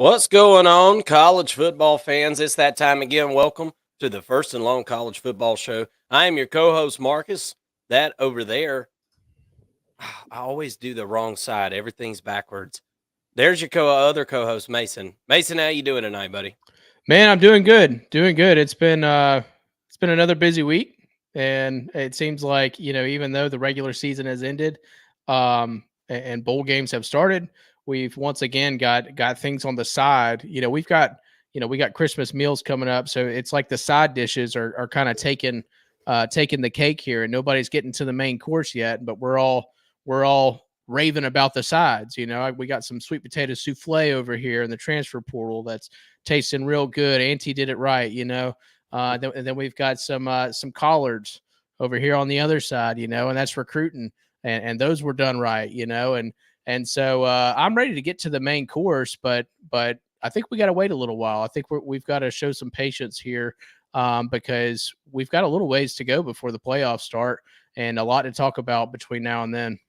What's going on, college football fans? It's that time again. Welcome to the First and Long College Football Show. I am your co-host Marcus. That over there, I always do the wrong side. Everything's backwards. There's your other co-host Mason. Mason, how you doing tonight, buddy? Man, I'm doing good. Doing good. It's been another busy week, and it seems like, even though the regular season has ended, and bowl games have started, we've once again got things on the side. We got Christmas meals coming up, so it's like the side dishes are kind of taking the cake here, and nobody's getting to the main course yet, but we're all raving about the sides. We got some sweet potato souffle over here in the transfer portal that's tasting real good. Auntie did it right. And then we've got some collards over here on the other side, and that's recruiting, and those were done right. And so I'm ready to get to the main course, but I think we got to wait a little while. I think we've got to show some patience here, because we've got a little ways to go before the playoffs start, and a lot to talk about between now and then.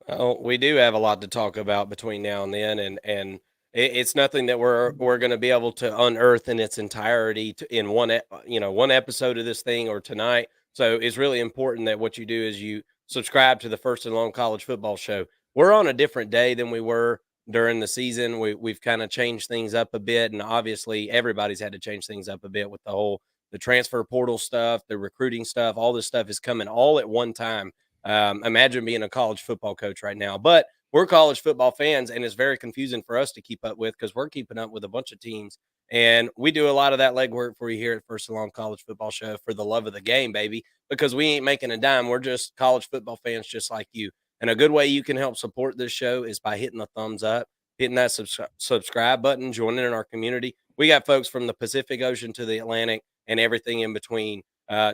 Well, we do have a lot to talk about between now and then, and it's nothing that we're going to be able to unearth in its entirety in one episode of this thing or tonight. So it's really important that what you do is you subscribe to the First and Long College Football Show. We're on a different day than we were during the season. We've kind of changed things up a bit, and obviously everybody's had to change things up a bit with the transfer portal stuff, the recruiting stuff. All this stuff is coming all at one time. Imagine being a college football coach right now, but we're college football fans, and it's very confusing for us to keep up with because we're keeping up with a bunch of teams, and we do a lot of that legwork for you here at First and Long College Football Show for the love of the game, baby. Because we ain't making a dime, we're just college football fans, just like you. And a good way you can help support this show is by hitting the thumbs up, hitting that subscribe button, joining in our community. We got folks from the Pacific Ocean to the Atlantic and everything in between.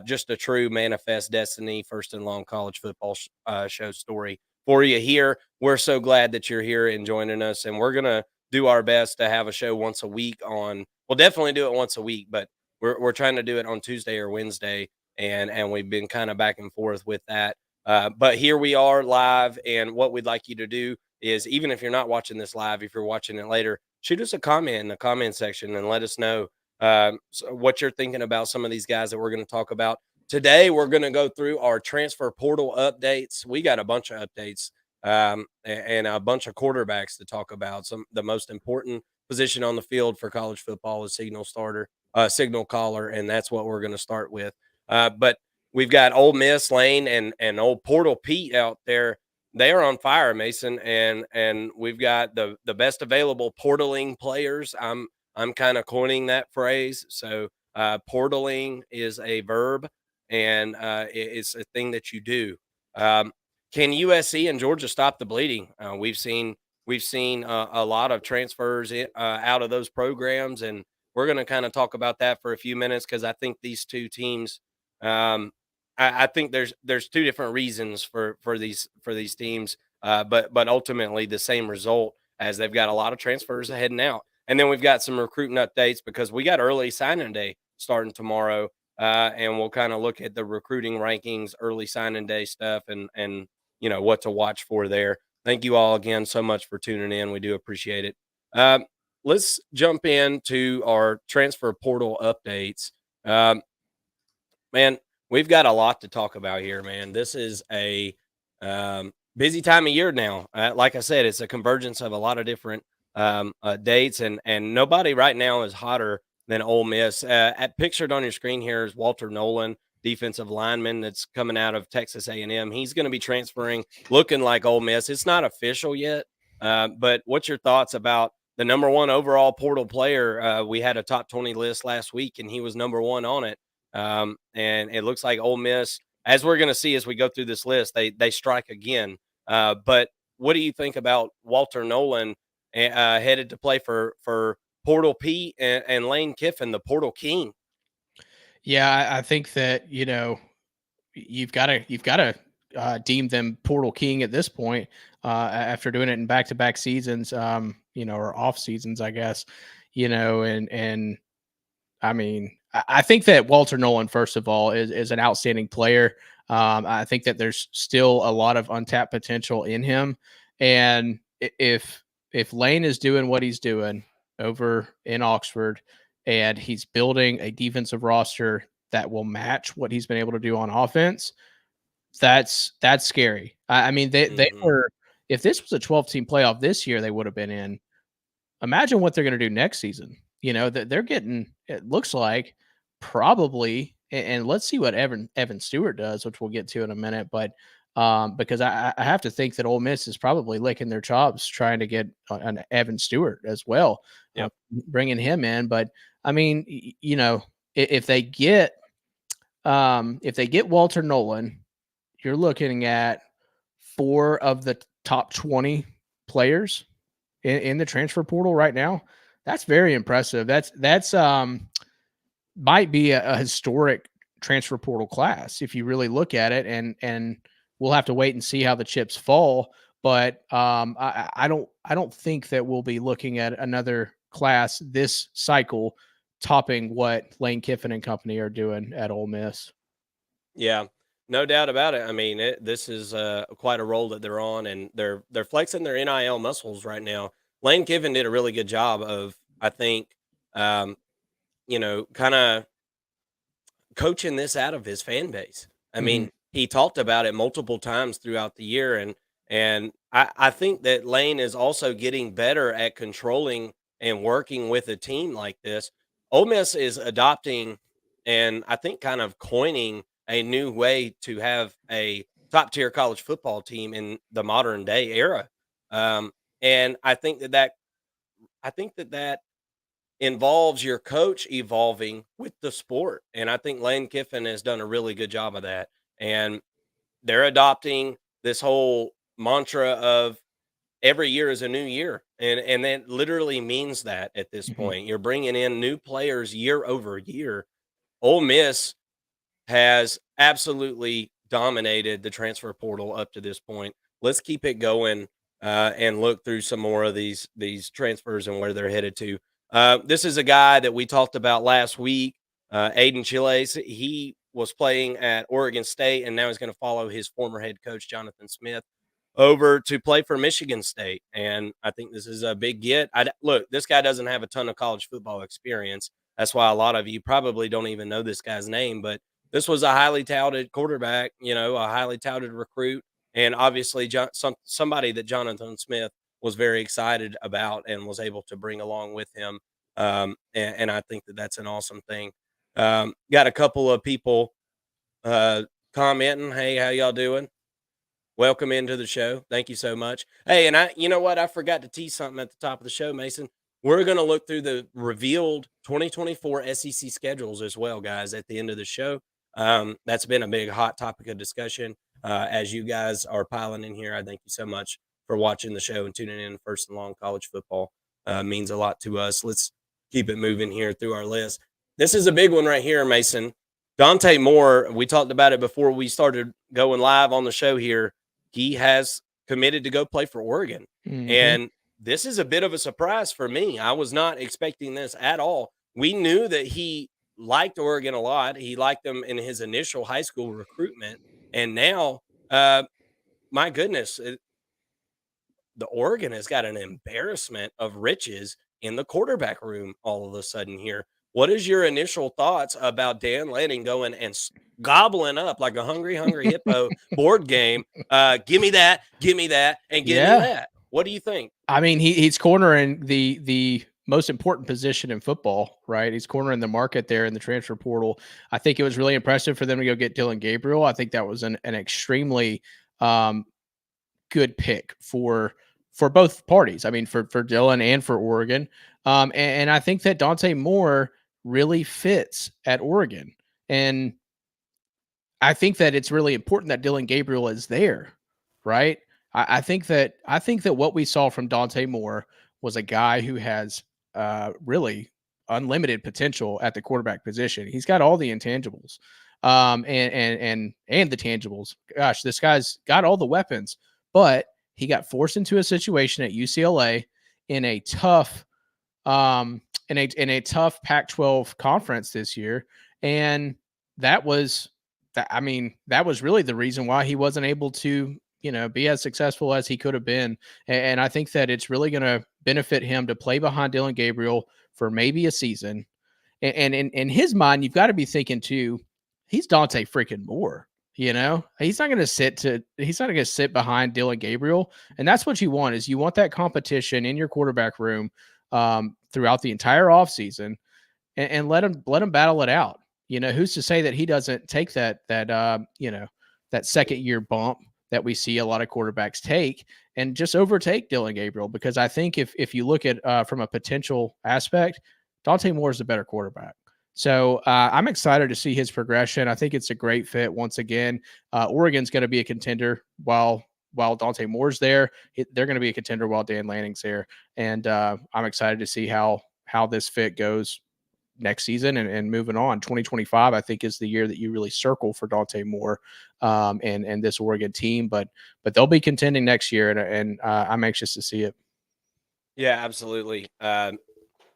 Just a true manifest destiny, First and Long College Football Show story for you here. We're so glad that you're here and joining us, and we're gonna do our best to have a show once a week on. We'll definitely do it once a week, but we're trying to do it on Tuesday or Wednesday, and we've been kind of back and forth with that. But here we are live, and what we'd like you to do is, even if you're not watching this live, if you're watching it later, shoot us a comment in the comment section and let us know what you're thinking about some of these guys that we're going to talk about. Today, we're going to go through our transfer portal updates. We got a bunch of updates and a bunch of quarterbacks to talk about. The most important position on the field for college football is signal caller, and that's what we're going to start with. But we've got Ole Miss Lane and old Portal Pete out there. They are on fire, Mason, and we've got the best available portaling players. I'm kind of coining that phrase. So portaling is a verb, and it's a thing that you do. Can USC and Georgia stop the bleeding? We've seen a lot of transfers out of those programs, and we're going to kind of talk about that for a few minutes because I think these two teams. I think there's two different reasons for these teams, but ultimately the same result as they've got a lot of transfers heading out. And then we've got some recruiting updates because we got early signing day starting tomorrow, and we'll kind of look at the recruiting rankings, early signing day stuff, and what to watch for there. Thank you all again so much for tuning in. We do appreciate it. Let's jump into our transfer portal updates. Man, we've got a lot to talk about here, man. This is a busy time of year now. Like I said, it's a convergence of a lot of different dates, and nobody right now is hotter than Ole Miss. Pictured on your screen here is Walter Nolan, defensive lineman that's coming out of Texas A&M. He's going to be transferring, looking like Ole Miss. It's not official yet, but what's your thoughts about the number one overall portal player? We had a top 20 list last week, and he was number one on it. And it looks like Ole Miss, as we're going to see as we go through this list, they strike again. But what do you think about Walter Nolan headed to play for Portal Pete and Lane Kiffin, the Portal King? Yeah, I think that you've got to deem them Portal King at this point, after doing it in back-to-back seasons, or off seasons, I guess. And I mean, I think that Walter Nolan, first of all, is an outstanding player. I think that there's still a lot of untapped potential in him, and if Lane is doing what he's doing, over in Oxford, and he's building a defensive roster that will match what he's been able to do on offense. That's scary. I mean, they Mhm. were, if this was a 12-team playoff this year, they would have been in. Imagine what they're going to do next season. You know that they're getting. It looks like probably, and let's see what Evan Stewart does, which we'll get to in a minute. But because I have to think that Ole Miss is probably licking their chops trying to get an Evan Stewart as well, Yep. bringing him in. But I mean, you know, if they get Walter Nolan, you're looking at 4 of the top 20 players in the transfer portal right now. That's very impressive. That's might be a historic transfer portal class if you really look at it, and we'll have to wait and see how the chips fall. But I don't think that we'll be looking at another class this cycle topping what Lane Kiffin and company are doing at Ole Miss. Yeah, no doubt about it. I mean, this is quite a role that they're on, and they're flexing their NIL muscles right now. Lane Kiffin did a really good job of, I think, um, kind of coaching this out of his fan base. I Mhm. mean, he talked about it multiple times throughout the year, and I think that Lane is also getting better at controlling and working with a team like this. Ole Miss is adopting and I think kind of coining a new way to have a top tier college football team in the modern day era. Um, and I think that involves your coach evolving with the sport. And I think Lane Kiffin has done a really good job of that. And they're adopting this whole mantra of every year is a new year. And that literally means that at this Mhm. point. You're bringing in new players year over year. Ole Miss has absolutely dominated the transfer portal up to this point. Let's keep it going and look through some more of these transfers and where they're headed to. This is a guy that we talked about last week, Aiden Chiles. He was playing at Oregon State, and now he's going to follow his former head coach Jonathan Smith over to play for Michigan State. And I think this is a big get. Look, this guy doesn't have a ton of college football experience. That's why a lot of you probably don't even know this guy's name, but this was a highly touted quarterback, a highly touted recruit, and obviously somebody that Jonathan Smith was very excited about and was able to bring along with him. And I think that that's an awesome thing. Got a couple of people uh, commenting, "Hey, how y'all doing? Welcome into the show. Thank you so much." Hey, and you know what? I forgot to tease something at the top of the show, Mason. We're going to look through the revealed 2024 SEC schedules as well, guys, at the end of the show. That's been a big hot topic of discussion. As you guys are piling in here, I thank you so much for watching the show and tuning in. First and Long College Football means a lot to us. Let's keep it moving here through our list. This is a big one right here, Mason. Dante Moore, we talked about it before we started going live on the show here. He has committed to go play for Oregon. Mhm. And this is a bit of a surprise for me. I was not expecting this at all. We knew that he liked Oregon a lot. He liked them in his initial high school recruitment. And now, my goodness, the Oregon has got an embarrassment of riches in the quarterback room all of a sudden here. What is your initial thoughts about Dan Lanning going and gobbling up like a hungry, hungry hippo board game? Give me that, and give me Yeah. that. What do you think? I mean, he's cornering the most important position in football, right? He's cornering the market there in the transfer portal. I think it was really impressive for them to go get Dylan Gabriel. I think that was an extremely um, good pick for both parties. I mean, for Dylan and for Oregon. And I think that Dante Moore really fits at Oregon. And I think that it's really important that Dylan Gabriel is there, right? I think that what we saw from Dante Moore was a guy who has really unlimited potential at the quarterback position. He's got all the intangibles, and the tangibles. Gosh, this guy's got all the weapons, but he got forced into a situation at UCLA in a tough in a tough Pac-12 conference this year, and that was that. I mean, that was really the reason why he wasn't able to be as successful as he could have been. And I think that it's really going to benefit him to play behind Dylan Gabriel for maybe a season. And in his mind, you've got to be thinking too, he's Dante freaking Moore. He's not going to sit behind Dylan Gabriel. And that's what you want, is you want that competition in your quarterback room throughout the entire offseason, and let him battle it out. Who's to say that he doesn't take that second year bump that we see a lot of quarterbacks take and just overtake Dylan Gabriel? Because I think if you look at from a potential aspect, Dante Moore is a better quarterback. So I'm excited to see his progression. I think it's a great fit once again. Oregon's going to be a contender while Dante Moore's there. They're going to be a contender while Dan Lanning's there, and I'm excited to see how this fit goes next season and moving on. 2025, I think, is the year that you really circle for Dante Moore and this Oregon team. But they'll be contending next year, and I'm anxious to see it. Yeah, absolutely.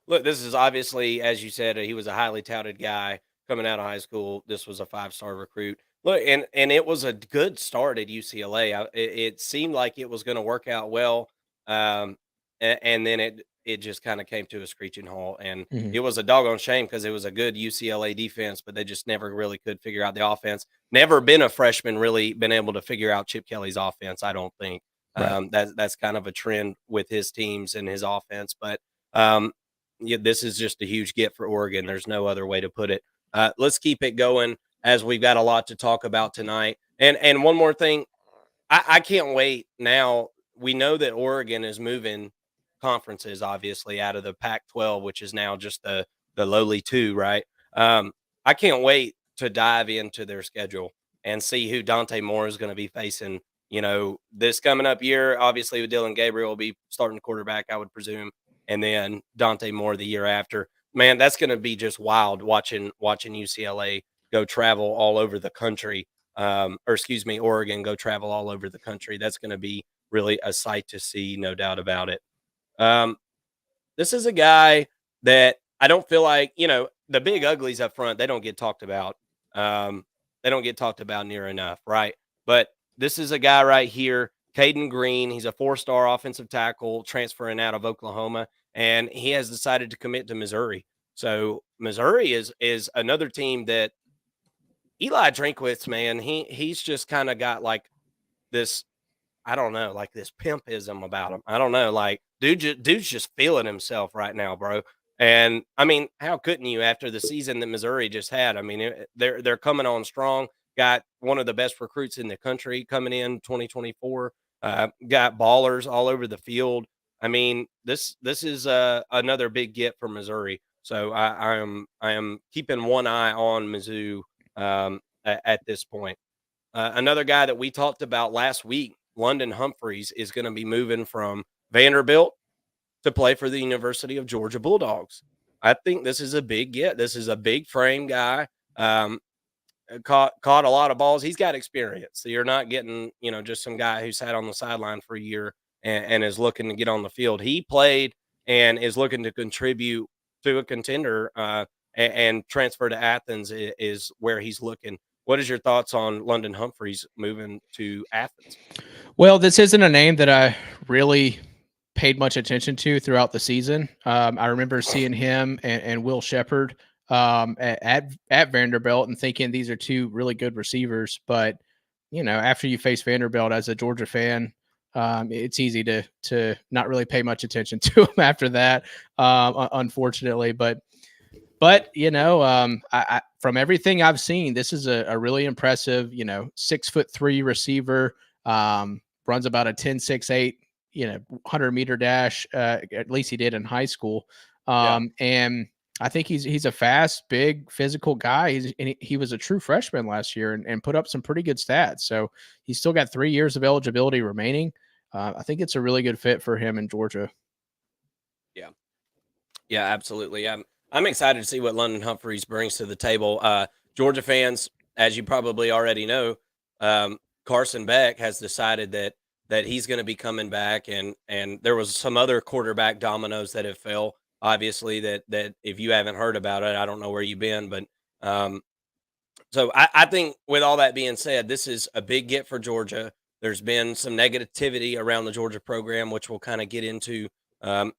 Look, this is obviously, as you said, he was a highly touted guy coming out of high school. This was a 5-star recruit. Look, and it was a good start at UCLA. It seemed like it was going to work out well, and then it just kind of came to a screeching halt. And Mhm. it was a doggone shame because it was a good UCLA defense, but they just never really could figure out the offense. Never been a freshman really been able to figure out Chip Kelly's offense, I don't think. Right. That's kind of a trend with his teams and his offense, but um, yeah, this is just a huge get for Oregon. There's no other way to put it. Let's keep it going as we've got a lot to talk about tonight. And one more thing, I can't wait. Now we know that Oregon is moving conferences, obviously, out of the Pac-12, which is now just the lowly two, right? I can't wait to dive into their schedule and see who Dante Moore is going to be facing. This coming up year, obviously with Dylan Gabriel will be starting quarterback, I would presume, and then Dante Moore the year after. Man, that's going to be just wild watching UCLA go travel all over the country, or excuse me, Oregon go travel all over the country. That's going to be really a sight to see, no doubt about it. Um, this is a guy that I don't feel like, the big uglies up front, they don't get talked about. Um, they don't get talked about near enough, right? But this is a guy right here, Caden Green. He's a 4-star offensive tackle transferring out of Oklahoma, and he has decided to commit to Missouri. So Missouri is another team that Eli Drinkwitz, man, he's just kind of got like this, I don't know, like this pimpism about him. I don't know, like dude's just feeling himself right now, bro. And I mean, how couldn't you after the season that Missouri just had? I mean, they're coming on strong. Got one of the best recruits in the country coming in 2024. Got ballers all over the field. I mean, this is another big get for Missouri. So I am keeping one eye on Mizzou at this point. Another guy that we talked about last week, London Humphreys, is going to be moving from Vanderbilt to play for the University of Georgia Bulldogs. I think this is a big get. This is a big frame guy. Um, caught a lot of balls. He's got experience. So you're not getting, just some guy who sat on the sideline for a year and is looking to get on the field. He played and is looking to contribute to a contender and transfer to Athens is where he's looking. What is your thoughts on London Humphreys moving to Athens? Well, this isn't a name that I really paid much attention to throughout the season. I remember seeing him and Will Shepard at Vanderbilt and thinking these are two really good receivers. But after you face Vanderbilt as a Georgia fan, it's easy to not really pay much attention to him after that, unfortunately. But from everything I've seen, this is a really impressive 6'3" receiver. Runs about a 10.68, 100-meter dash. At least he did in high school. Yeah. And I think he's a fast, big, physical guy. He was a true freshman last year and put up some pretty good stats. So he's still got 3 years of eligibility remaining. I think it's a really good fit for him in Georgia. Yeah. Yeah, absolutely. I'm excited to see what London Humphreys brings to the table. Georgia fans, as you probably already know, Carson Beck has decided that he's going to be coming back, and there was some other quarterback dominoes that have fell. Obviously, that if you haven't heard about it, I don't know where you've been, but so I think with all that being said, this is a big get for Georgia. There's been some negativity around the Georgia program, which we'll kind of get into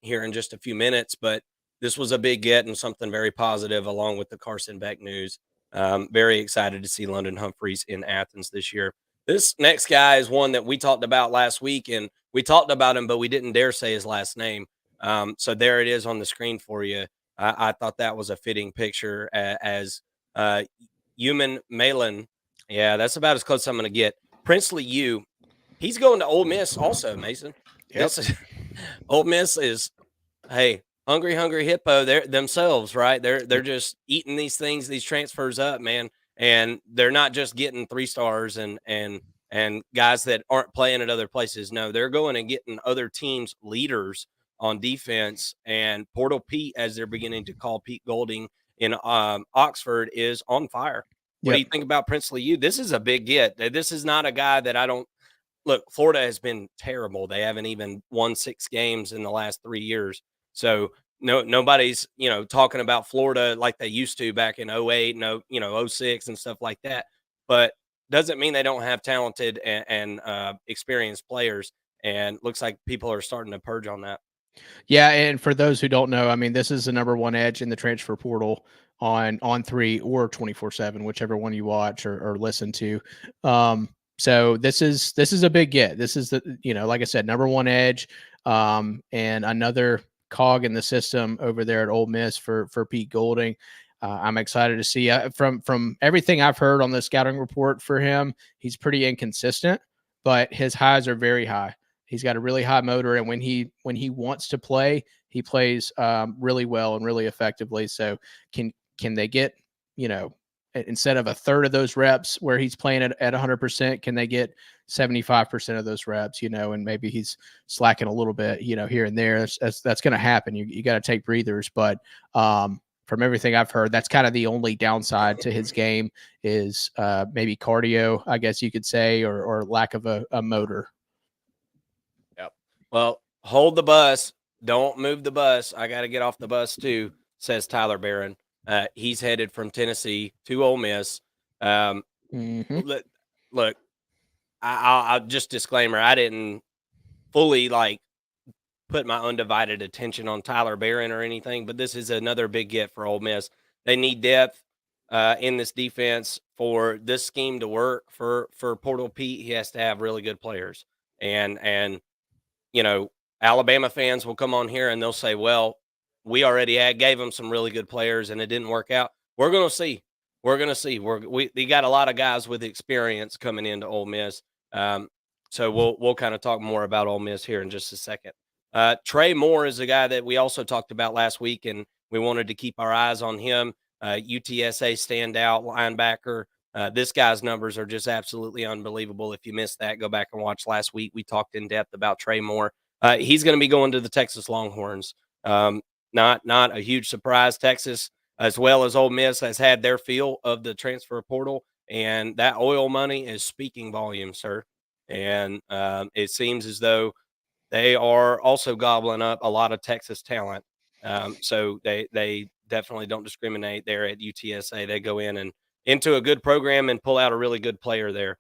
here in just a few minutes. But this was a big get and something very positive, along with the Carson Beck news. Very excited to see London Humphreys in Athens this year. This next guy is one that we talked about last week, and we talked about him, but we didn't dare say his last name. So there it is on the screen for you. I thought that was a fitting picture as Human Malin. Yeah, that's about as close as I'm going to get. Princely U. He's going to Ole Miss also, Mason. Yep. This is Ole Miss is, hey, hungry hippo. They're themselves, right? They're just eating these things, these transfers up, man. And they're not just getting 3 stars and guys that aren't playing at other places. No, they're going and getting other teams' leaders on defense. And Portal Pete, as they're beginning to call Pete Golding in Oxford, is on fire. What do Yep. you think about Princely U? This is a big get. This is not a guy that I don't look. Florida has been terrible. They haven't even won 6 games in the last 3 years. So nobody's, talking about Florida like they used to back in 08, 06 and stuff like that. But doesn't mean they don't have talented and experienced players. And looks like people are starting to purge on that. Yeah, and for those who don't know, I mean, this is the number one edge in the transfer portal on 3 or 24/7, whichever one you watch or listen to. So this is a big get. This is like I said, number one edge, and another cog in the system over there at Ole Miss for Pete Golding. I'm excited to see from everything I've heard on the scouting report for him. He's pretty inconsistent, but his highs are very high. He's got a really high motor, and when he wants to play, he plays really well and really effectively. So can they get, instead of a third of those reps where he's playing at 100%, can they get 75% of those reps? And maybe he's slacking a little bit, here and there. That's going to happen. You got to take breathers, but from everything I've heard, that's kind of the only downside to his game is maybe cardio, I guess you could say, or lack of a motor. Yep. Well, hold the bus. Don't move the bus. I got to get off the bus too, says Tyler Barron. He's headed from Tennessee to Ole Miss. Mm-hmm. Look, I'll just disclaimer. I didn't fully put my undivided attention on Tyler Barron or anything, but this is another big get for Ole Miss. They need depth in this defense for this scheme to work for Portal Pete. He has to have really good players, and Alabama fans will come on here and they'll say, well, we already gave them some really good players and it didn't work out. We're going to see. We're going to see. We got a lot of guys with experience coming into Ole Miss. So we'll kind of talk more about Ole Miss here in just a second. Trey Moore is a guy that we also talked about last week, and we wanted to keep our eyes on him. UTSA standout linebacker. This guy's numbers are just absolutely unbelievable. If you missed that, go back and watch last week. We talked in depth about Trey Moore. He's going to be going to the Texas Longhorns. Not a huge surprise. Texas, as well as Ole Miss, has had their feel of the transfer portal, and that oil money is speaking volumes, sir. And it seems as though they are also gobbling up a lot of Texas talent. So they definitely don't discriminate there at UTSA. They go in and into a good program and pull out a really good player there.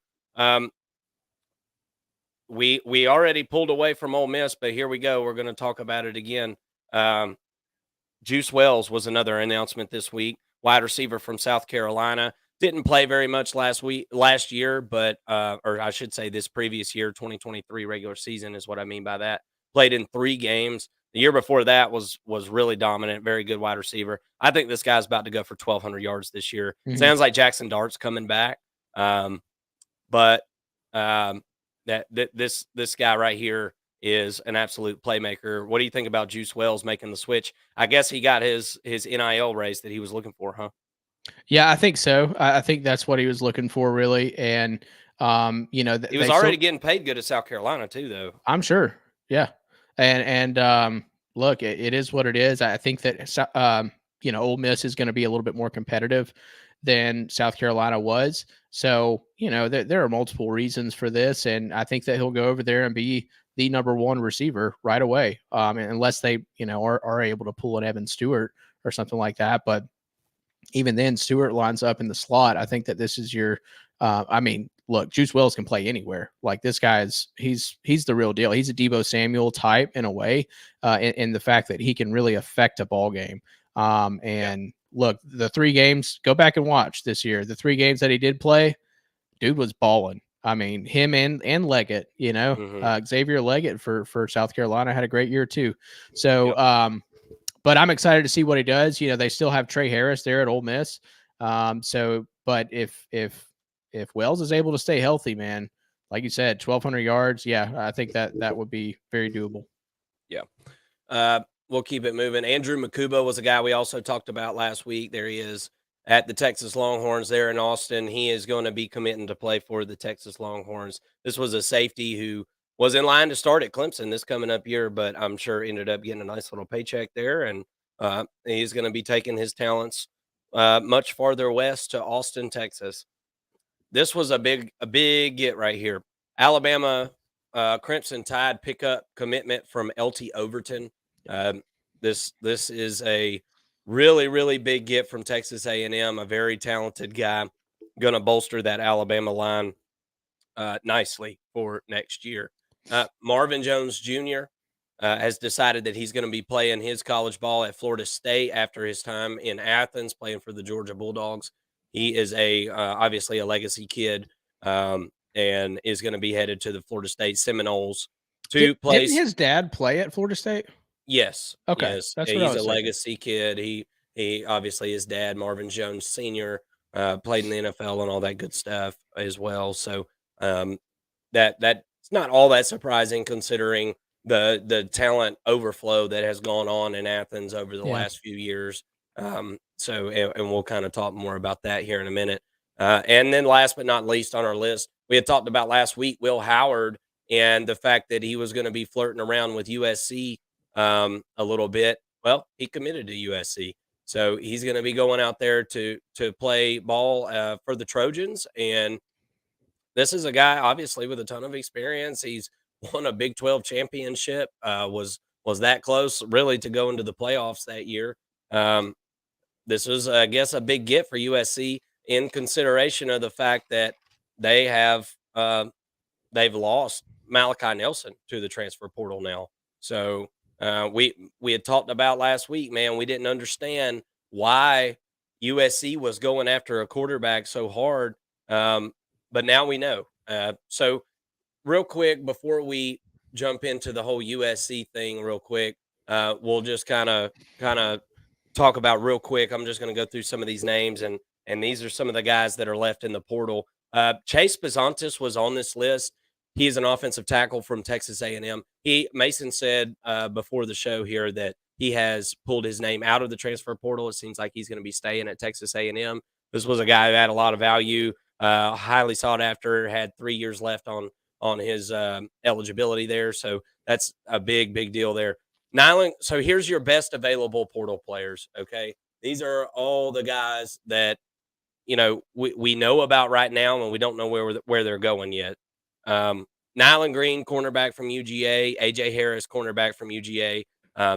We already pulled away from Ole Miss, but here we go. We're going to talk about it again. Juice Wells was another announcement this week. Wide receiver from South Carolina. Didn't play very much last year, but or I should say this previous year, 2023 regular season is what I mean by that. Played in 3 games. The year before that was really dominant, very good wide receiver. I think this guy's about to go for 1,200 yards this year. Mm-hmm. Sounds like Jackson Dart's coming back, but this guy right here is an absolute playmaker. What do you think about Juice Wells making the switch? I guess he got his NIL raise that he was looking for, huh? Yeah, I think so. I think that's what he was looking for, really. And He was already getting paid good at South Carolina too, though. I'm sure. Yeah, and look, it is what it is. I think that Ole Miss is going to be a little bit more competitive than South Carolina was. So there are multiple reasons for this, and I think that he'll go over there and be the number one receiver right away, unless they are able to pull an Evan Stewart or something like that. But even then, Stewart lines up in the slot. I think that this is your, look, Juice Wells can play anywhere. Like this guy's he's the real deal. He's a Debo Samuel type in a way, in the fact that he can really affect a ball game. Yeah. And look, the 3 games, go back and watch this year. The 3 games that he did play, dude was balling. I mean, him and Leggett, Mhm. Xavier Leggett for South Carolina had a great year too. So, Yep. but I'm excited to see what he does. They still have Trey Harris there at Ole Miss. But if Wells is able to stay healthy, man, like you said, 1,200 yards, yeah, I think that would be very doable. Yeah. We'll keep it moving. Andrew Makuba was a guy we also talked about last week. There he is at the Texas Longhorns there in Austin. He is going to be committing to play for the Texas Longhorns. This was a safety who was in line to start at Clemson this coming up year, but I'm sure ended up getting a nice little paycheck there. And he's going to be taking his talents much farther west to Austin, Texas. This was a big get right here. Alabama Crimson Tide pickup commitment from LT Overton. Um, this is a really big get from Texas A&M. A very talented guy, going to bolster that Alabama line nicely for next year. Marvin Jones Jr. Has decided that he's going to be playing his college ball at Florida State after his time in Athens playing for the Georgia Bulldogs. He is obviously a legacy kid, and is going to be headed to the Florida State Seminoles to Didn't place. his dad play at Florida State? Yes, Okay, yes, that's yeah, what I he's a was thinking. legacy kid. He obviously his dad, Marvin Jones Sr., played in the NFL and all that good stuff as well. So um, that's not all that surprising considering the talent overflow that has gone on in Athens over the Yeah, last few years. And we'll kind of talk more about that here in a minute. And then last but not least on our list, we had talked about last week Will Howard and the fact that he was going to be flirting around with USC a little bit. Well, he committed to USC. So he's going to be going out there to play ball for the Trojans, and this is a guy obviously with a ton of experience. He's won a Big 12 championship. Was that close really to go into the playoffs that year. Um, this was, I guess, a big get for USC in consideration of the fact that they have they've lost Malachi Nelson to the transfer portal now. So we had talked about last week, man. We didn't understand why USC was going after a quarterback so hard, um, but now we know. So real quick before we jump into the whole USC thing, real quick, we'll just kind of talk about real quick. I'm just going to go through some of these names, and these are some of the guys that are left in the portal. Chase Bezantis was on this list. He is an offensive tackle from Texas A&M. Mason said before the show here that he has pulled his name out of the transfer portal. It seems like he's going to be staying at Texas A&M. This was a guy who had a lot of value, highly sought after, had 3 years left on his eligibility there. So that's a big deal there. Nyland, so here's your best available portal players. Okay. These are all the guys that, we know about right now, and we don't know where they're going yet. Nyland Green, cornerback from UGA, AJ Harris, cornerback from UGA.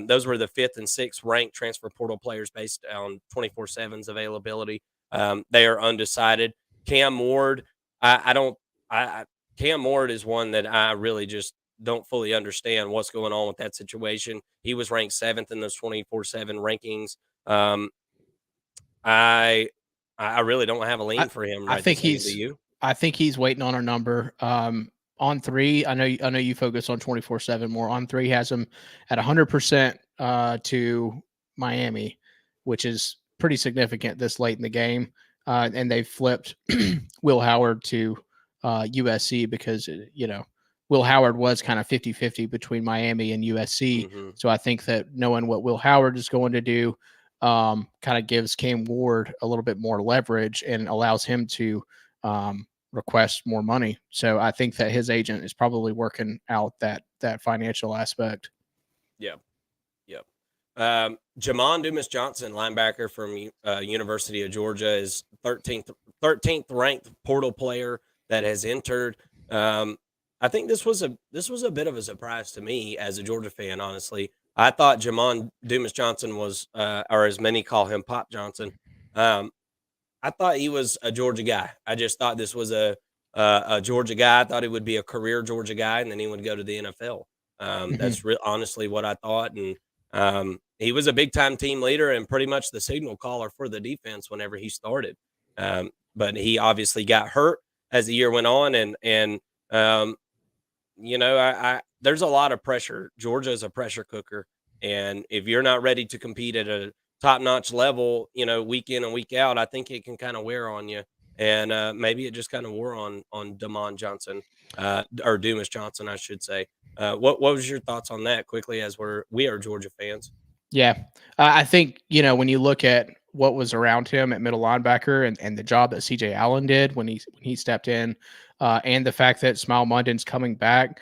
Those were the 5th and 6th ranked transfer portal players based on 24/7's availability. They are undecided. Cam Ward, I don't, Cam Ward is one that I really just don't fully understand what's going on with that situation. He was ranked 7th in those 24/7 rankings. Um, I I really don't have a I lean for him I right think this second. Do he's you? I think he's waiting on a number. On 3, I know you focus on 24/7 more. On 3 has him at 100% to Miami, which is pretty significant this late in the game. And they flipped Will Howard to USC because Will Howard was kind of 50-50 between Miami and USC. Mhm. So I think that knowing what Will Howard is going to do kind of gives Cam Ward a little bit more leverage and allows him to request more money. So I think that his agent is probably working out that financial aspect. Yep. Yep. Jamon Dumas Johnson, linebacker from University of Georgia, is 13th ranked portal player that has entered. I think this was a bit of a surprise to me as a Georgia fan. Honestly, I thought Jamon Dumas Johnson was, or as many call him, Pop Johnson. Um, I thought he was a Georgia guy. I just thought this was a Georgia guy. I thought he would be a career Georgia guy, and then he would go to the NFL. Mhm. That's honestly what I thought, and he was a big time team leader and pretty much the signal caller for the defense whenever he started. But he obviously got hurt as the year went on, and um, I there's a lot of pressure. Georgia is a pressure cooker, and if you're not ready to compete at a top notch level, week in and week out, I think it can kind of wear on you. And maybe it just kind of wore on Damon Johnson, or Dumas Johnson, I should say. What was your thoughts on that quickly, as we are Georgia fans? Yeah. I think, when you look at what was around him at middle linebacker and the job that CJ Allen did when he stepped in, and the fact that Smile Munden's coming back,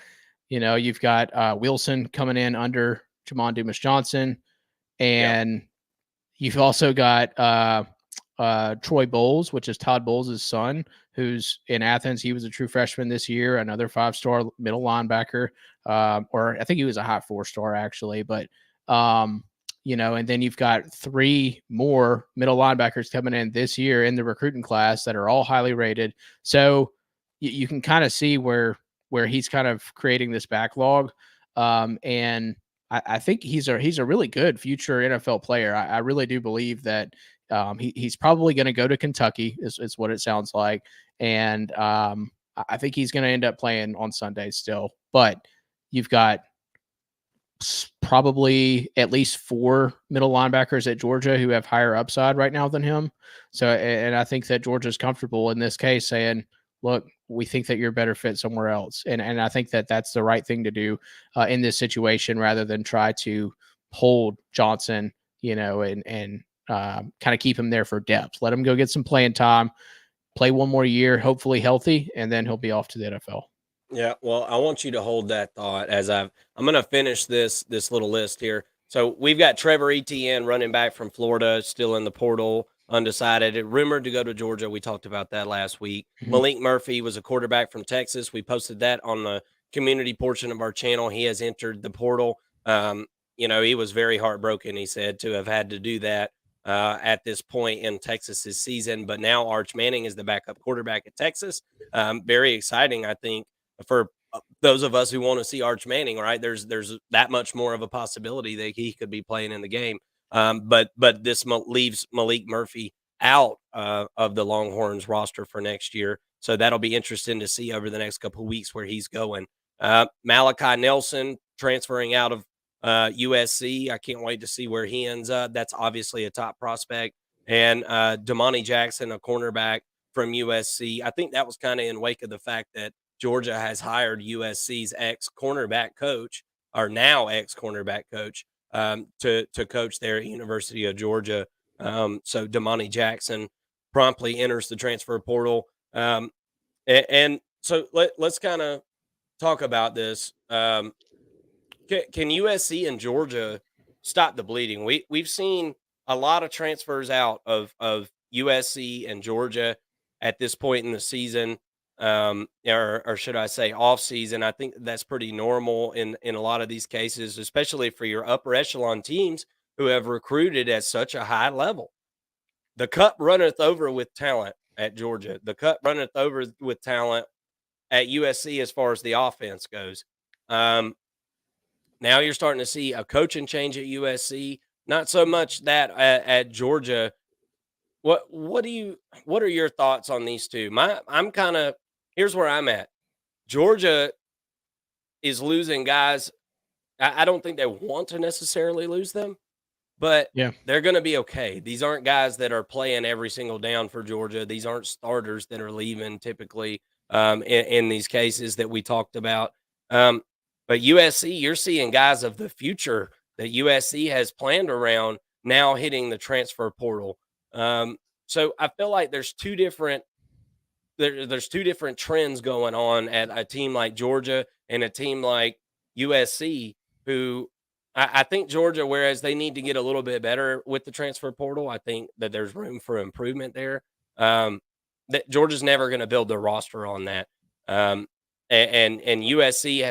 you've got Wilson coming in under Jamon Dumas Johnson, Yeah, and you've also got Troy Bowles, which is Todd Bowles' son, who's in Athens. He was a true freshman this year, another 5-star middle linebacker, or I think he was a high 4-star actually. But and then you've got 3 more middle linebackers coming in this year in the recruiting class that are all highly rated. So you can kind of see where he's kind of creating this backlog, and I think he's a really good future NFL player. I really do believe that he's probably going to go to Kentucky, is what it sounds like, and I think he's going to end up playing on Sundays still. But you've got probably at least 4 middle linebackers at Georgia who have higher upside right now than him. So, and I think that Georgia's comfortable in this case saying, "Look, we think that you're better fit somewhere else," and I think that that's the right thing to do in this situation rather than try to hold Johnson, and kind of keep him there for depth. Let him go get some playing time, play one more year, hopefully healthy, and then he'll be off to the NFL. yeah. Well, I want you to hold that thought as I'm going to finish this little list here. So we've got Trevor Etienne, running back from Florida, still in the portal, undecided, rumored to go to Georgia. We talked about that last week. Mhm. Malik Murphy was a quarterback from Texas. We posted that on the community portion of our channel. He has entered the portal. He was very heartbroken, he said, to have had to do that at this point in Texas's season. But now Arch Manning is the backup quarterback at Texas. Very exciting, I think, for those of us who want to see Arch Manning, right? There's that much more of a possibility that he could be playing in the game. But this leaves Malik Murphy out of the Longhorns roster for next year, so that'll be interesting to see over the next couple of weeks where he's going. Malachi Nelson transferring out of USC. I can't wait to see where he ends up. That's obviously a top prospect. And Damani Jackson, a cornerback from USC. I think that was kind of in wake of the fact that Georgia has hired USC's ex cornerback coach, or now ex cornerback coach, to coach there at University of Georgia. So Damani Jackson promptly enters the transfer portal. And so let's kind of talk about this. Can USC and Georgia stop the bleeding? We've seen a lot of transfers out of USC and Georgia at this point in the season, or should I say off season. I think that's pretty normal in a lot of these cases, especially for your upper echelon teams who have recruited at such a high level. The cup runneth over with talent at Georgia. The cup runneth over with talent at USC as far as the offense goes. Um, Now you're starting to see a coaching change at USC. Not so much that at Georgia. What are your thoughts on these two? I'm kind of Here's where I'm at. Georgia is losing guys. I don't think they want to necessarily lose them, but Yeah. they're going to be okay. These aren't guys that are playing every single down for Georgia. These aren't starters that are leaving typically, in these cases that we talked about. Um, but USC, you're seeing guys of the future that USC has planned around now hitting the transfer portal. Um, so I feel like there's two different trends going on at a team like Georgia and a team like USC, who I think Georgia, whereas they need to get a little bit better with the transfer portal, I think that there's room for improvement there. That Georgia's never going to build their roster on that. Um, and USC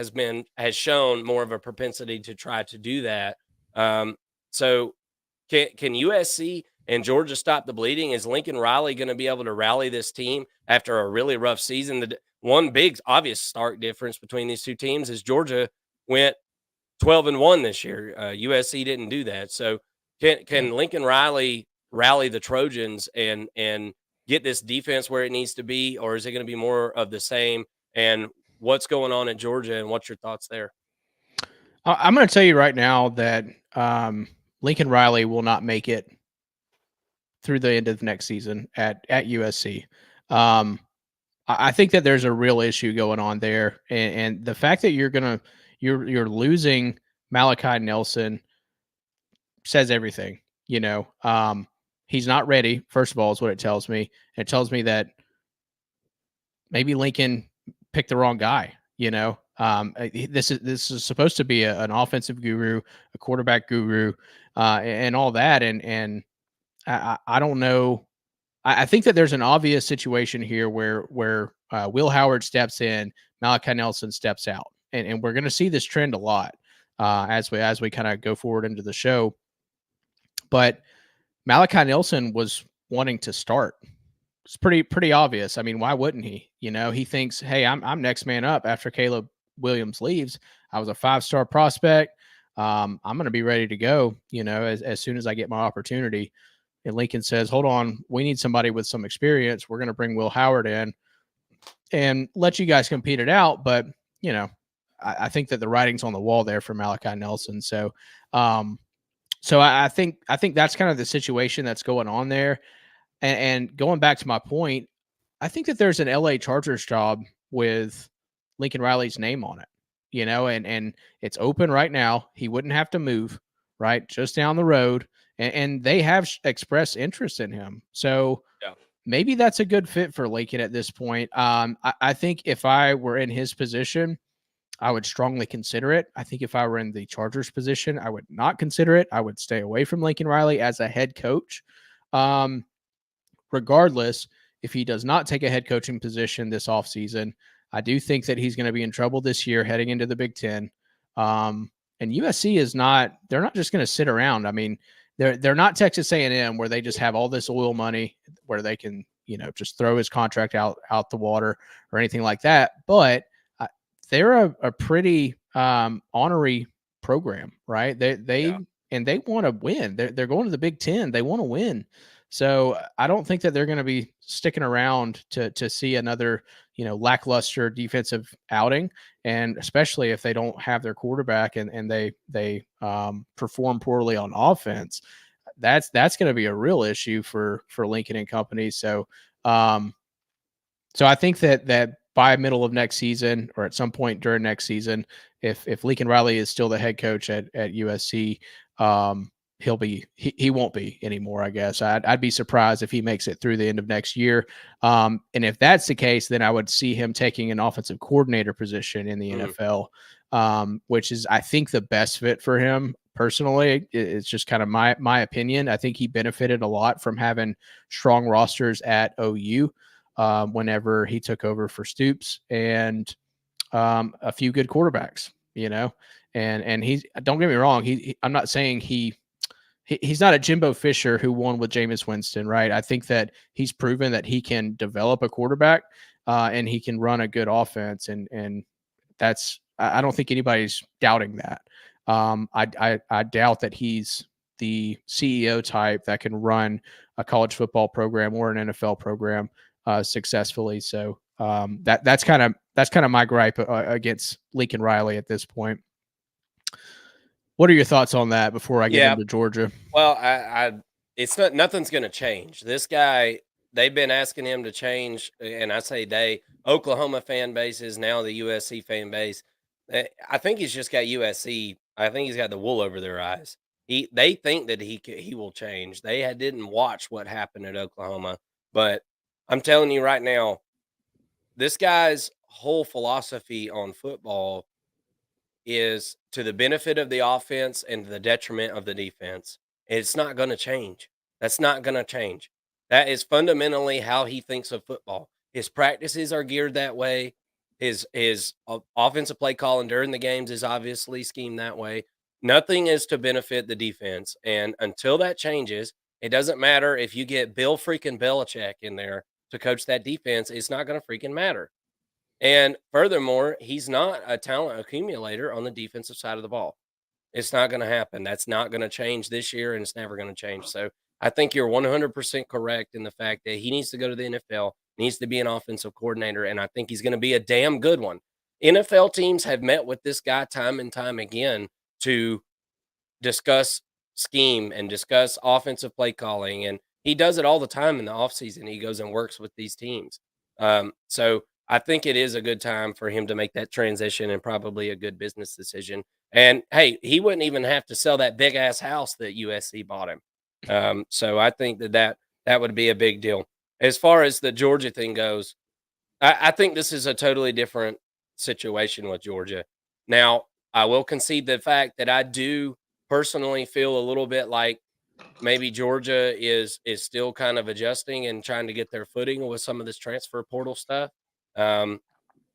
has shown more of a propensity to try to do that. Um, so can USC and Georgia stop the bleeding? Is Lincoln Riley going to be able to rally this team after a really rough season? one big obvious stark difference between these two teams is Georgia went 12-1 this year. USC didn't do that. So Yeah. can Lincoln Riley rally the Trojans and get this defense where it needs to be, or is it going to be more of the same? And what's going on at Georgia, and what's your thoughts there? I'm going to tell you right now that Lincoln Riley will not make it through the end of next season at USC. Um, I think that there's a real issue going on there, and the fact that you're losing Malachi Nelson says everything. He's not ready. First of all, is what it tells me. It tells me that maybe Lincoln picked the wrong guy. This is supposed to be an offensive guru, a quarterback guru, and all that. And I don't know. I think that there's an obvious situation here where Will Howard steps in, Malachi Nelson steps out, and we're going to see this trend a lot as we kind of go forward into the show. But Malachi Nelson was wanting to start. It's pretty obvious. I mean, why wouldn't he? He thinks, hey, I'm next man up after Caleb Williams leaves. I was a 5-star prospect. I'm going to be ready to go. As soon as I get my opportunity. And Lincoln says, hold on, we need somebody with some experience. We're going to bring Will Howard in and let you guys compete it out. But, I think that the writing's on the wall there for Malachi Nelson. So I think that's kind of the situation that's going on there. And going back to my point, I think that there's an LA Chargers job with Lincoln Riley's name on it, and it's open right now. He wouldn't have to move, right? Just down the road. And they have expressed interest in him. So Yeah. maybe that's a good fit for Lincoln at this point. I think if I were in his position, I would strongly consider it. I think if I were in the Chargers position, I would not consider it. I would stay away from Lincoln Riley as a head coach. Regardless, if he does not take a head coaching position this offseason, I do think that he's going to be in trouble this year heading into the Big Ten. And USC they're not just going to sit around. I mean, they're not Texas A&M where they just have all this oil money where they can, just throw his contract out the water or anything like that. But they're a pretty honorary program, right? Yeah. They want to win. They're going to the Big Ten. They want to win. So I don't think that they're going to be sticking around to see another lackluster defensive outing, and especially if they don't have their quarterback and they perform poorly on offense. That's going to be a real issue for Lincoln and company. So I think that by middle of next season or at some point during next season, if Lincoln Riley is still the head coach at USC, he won't be anymore. I guess I'd be surprised if he makes it through the end of next year. And if that's the case, then I would see him taking an offensive coordinator position in the NFL, which is I think the best fit for him. Personally, it's just kind of my opinion. I think he benefited a lot from having strong rosters at OU. Whenever he took over for Stoops and a few good quarterbacks, and he's don't get me wrong. I'm not saying he's not a Jimbo Fisher who won with Jameis Winston, right? I think that he's proven that he can develop a quarterback and he can run a good offense, and that's I don't think anybody's doubting that. I doubt that he's the CEO type that can run a college football program or an NFL program successfully. So that's kind of my gripe against Lincoln Riley at this point. What are your thoughts on that before I get Yeah. into Georgia? Well, it's nothing's going to change. This guy, they've been asking him to change, and I say Oklahoma fan base is now the USC fan base. I think he's just got USC. I think he's got the wool over their eyes. They think that he will change. They didn't watch what happened at Oklahoma, but I'm telling you right now, this guy's whole philosophy on football is to the benefit of the offense and to the detriment of the defense. It's not going to change. That's not going to change. That is fundamentally how he thinks of football. His practices are geared that way. His offensive play calling during the games is obviously schemed that way. Nothing is to benefit the defense, and until that changes, it doesn't matter if you get Bill freaking Belichick in there to coach that defense. It's not going to freaking matter. And furthermore, he's not a talent accumulator on the defensive side of the ball. It's not going to happen. That's not going to change this year, and it's never going to change. So I think you're 100% correct in the fact that he needs to go to the NFL, needs to be an offensive coordinator, and I think he's going to be a damn good one. NFL teams have met with this guy time and time again to discuss scheme and discuss offensive play calling. And he does it all the time in the offseason. He goes and works with these teams. So I think it is a good time for him to make that transition and probably a good business decision. And hey, he wouldn't even have to sell that big ass house that USC bought him. So I think that would be a big deal. As far as the Georgia thing goes, I think this is a totally different situation with Georgia. Now, I will concede the fact that I do personally feel a little bit like maybe Georgia is still kind of adjusting and trying to get their footing with some of this transfer portal stuff. Um,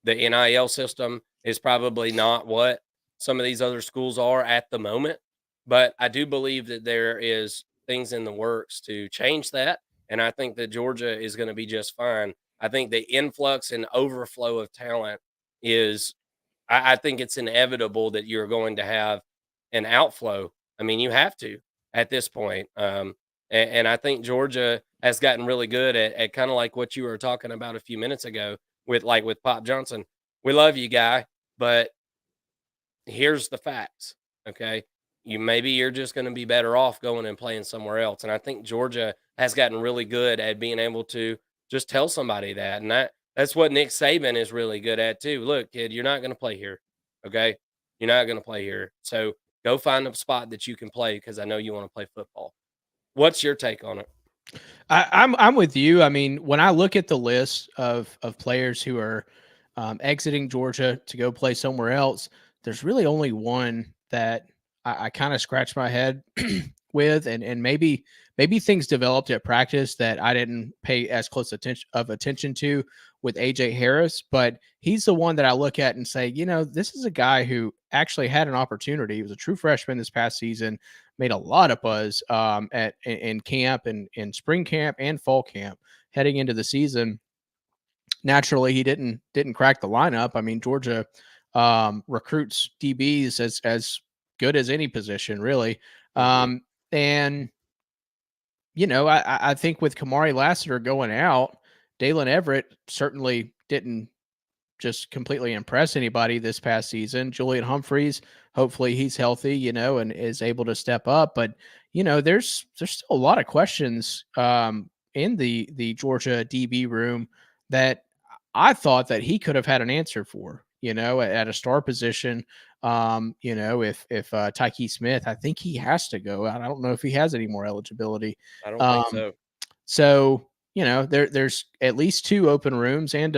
the NIL system is probably not what some of these other schools are at the moment, but I do believe that there is things in the works to change that, and I think that Georgia is going to be just fine. I think the influx and overflow of talent is I think it's inevitable that you're going to have an outflow. I mean, you have to at this point. And I think Georgia has gotten really good at kind of like what you were talking about a few minutes ago with Pop Johnson. We love you, guy, but here's the facts. Okay. You're just going to be better off going and playing somewhere else. And I think Georgia has gotten really good at being able to just tell somebody that. And that's what Nick Saban is really good at too. Look, kid, you're not going to play here. Okay. You're not going to play here. So go find a spot that you can play because I know you want to play football. What's your take on it? I'm with you. I mean, when I look at the list of players who are exiting Georgia to go play somewhere else, there's really only one that I kind of scratch my head with, and maybe things developed at practice that I didn't pay as close attention to with AJ Harris, but he's the one that I look at and say, this is a guy who actually had an opportunity. He was a true freshman this past season, made a lot of buzz in camp and in spring camp and fall camp heading into the season. Naturally, he didn't crack the lineup. I mean, Georgia recruits DBs as good as any position, really. Mhm. And I think with Kamari Lassiter going out, Dalen Everett certainly didn't just completely impress anybody this past season. Julian Humphreys, hopefully he's healthy, and is able to step up. But there's still a lot of questions in the Georgia DB room that I thought that he could have had an answer for. At a star position, if Tyke Smith, I think he has to go out. I don't know if he has any more eligibility. I don't think Um, so. so there's at least two open rooms and